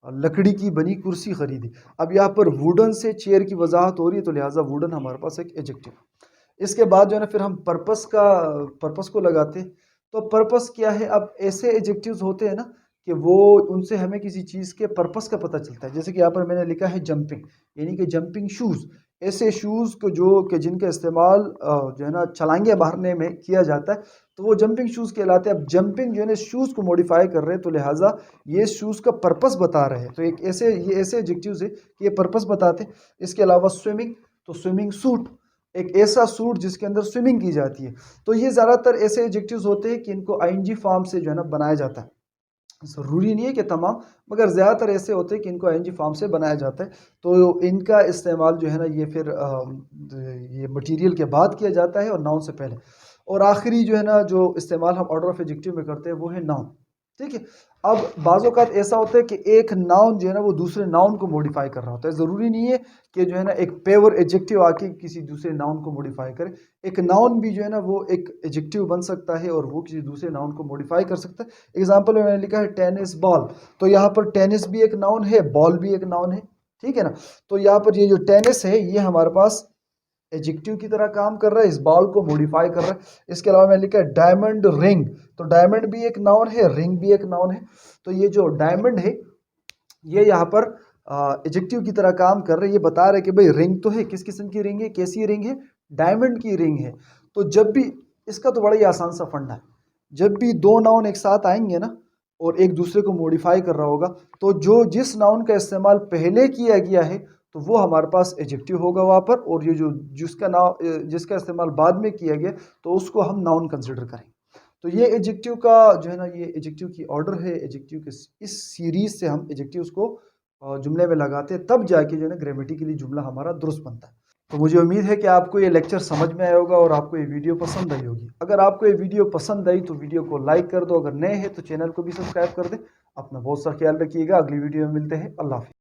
लकड़ी की बनी कुर्सी खरीदी। अब यहाँ पर वुडन से चेयर की वजाहत हो रही है, तो लिहाजा वुडन हमारे पास एक एडजेक्टिव। इसके बाद जो है ना फिर हम पर्पस को लगाते हैं। तो पर्पस क्या है? अब ऐसे एडजेक्टिव्स होते हैं ना कि वो उनसे हमें किसी चीज़ के पर्पस का पता चलता है। जैसे कि यहाँ पर मैंने लिखा है जंपिंग, यानी कि जंपिंग शूज़। ऐसे शूज़ को जिनका इस्तेमाल जो है ना छलांगे मारने में किया जाता है, तो वो जंपिंग शूज़ कहलाते हैं। अब जंपिंग जो है ना शूज़ को मॉडिफाई कर रहे हैं, तो लिहाजा ये शूज़ का पर्पस बता रहे हैं। तो ये ऐसे एडजेक्टिव्स है कि ये पर्पस बताते हैं। इसके अलावा स्विमिंग, तो स्विमिंग सूट, एक ऐसा सूट जिसके अंदर स्विमिंग की जाती है। तो ये ज़्यादातर ऐसे एडजेक्टिव्स होते हैं कि इनको आईएनजी फॉर्म से जो है ना बनाया जाता है। ज़रूरी नहीं है कि तमाम, मगर ज़्यादातर ऐसे होते हैं कि इनको आईएनजी फॉर्म से बनाया जाता है। तो इनका इस्तेमाल जो है ना ये फिर ये मटेरियल के बाद किया जाता है और नाउन से पहले। और आखिरी जो है ना जो इस्तेमाल हम ऑर्डर ऑफ एडजेक्टिव में करते हैं वो है नाउन, ठीक है। अब बाज़ औक़ात ऐसा होता है कि एक नाउन जो है ना वो दूसरे नाउन को मॉडिफाई कर रहा होता है। ज़रूरी नहीं है कि जो है ना एक पेवर एडजेक्टिव आके किसी दूसरे नाउन को मॉडिफाई करे। एक नाउन भी जो है ना वो एक एडजेक्टिव बन सकता है और वो किसी दूसरे नाउन को मॉडिफाई कर सकता है। एग्जांपल में मैंने लिखा है टेनिस बॉल, तो यहाँ पर टेनिस भी एक नाउन है, बॉल भी एक नाउन है, ठीक है ना। तो यहाँ पर ये जो टेनिस है ये हमारे पास एडजेक्टिव की तरह काम कर रहा है, इस बॉल को मॉडिफाई कर रहा है। इसके अलावा मैंने लिखा है डायमंड रिंग, तो डायमंड भी एक नाउन है, रिंग भी एक नाउन है। तो ये जो डायमंड है ये यहाँ पर एडजेक्टिव की तरह काम कर रहे हैं। ये बता रहे हैं कि भाई रिंग तो है, किस किस्म की रिंग है, कैसी रिंग है, डायमंड की रिंग है। तो जब भी इसका तो बड़ा ही आसान सा फंडा है, जब भी दो नाउन एक साथ आएंगे ना और एक दूसरे को मॉडिफाई कर रहा होगा, तो जो जिस नाउन का इस्तेमाल पहले किया गया है तो वो हमारे पास एडजेक्टिव होगा वहाँ पर, और ये जो जिसका इस्तेमाल बाद में किया गया तो उसको हम नाउन कंसिडर करेंगे। तो ये एडजेक्टिव का जो है ना, ये एडजेक्टिव की ऑर्डर है। एडजेक्टिव के इस सीरीज से हम एडजेक्टिव्स को जुमले में लगाते हैं, तब जाके जो है ना ग्रामेटिकली जुमला हमारा दुरुस्त बनता है। तो मुझे उम्मीद है कि आपको ये लेक्चर समझ में आया होगा और आपको ये वीडियो पसंद आई होगी। अगर आपको ये वीडियो पसंद आई तो वीडियो को लाइक कर दो, अगर नए हैं तो चैनल को भी सब्सक्राइब कर दें। अपना बहुत सा ख्याल रखिएगा, अगली वीडियो में मिलते हैं। अल्लाह हाफिज़।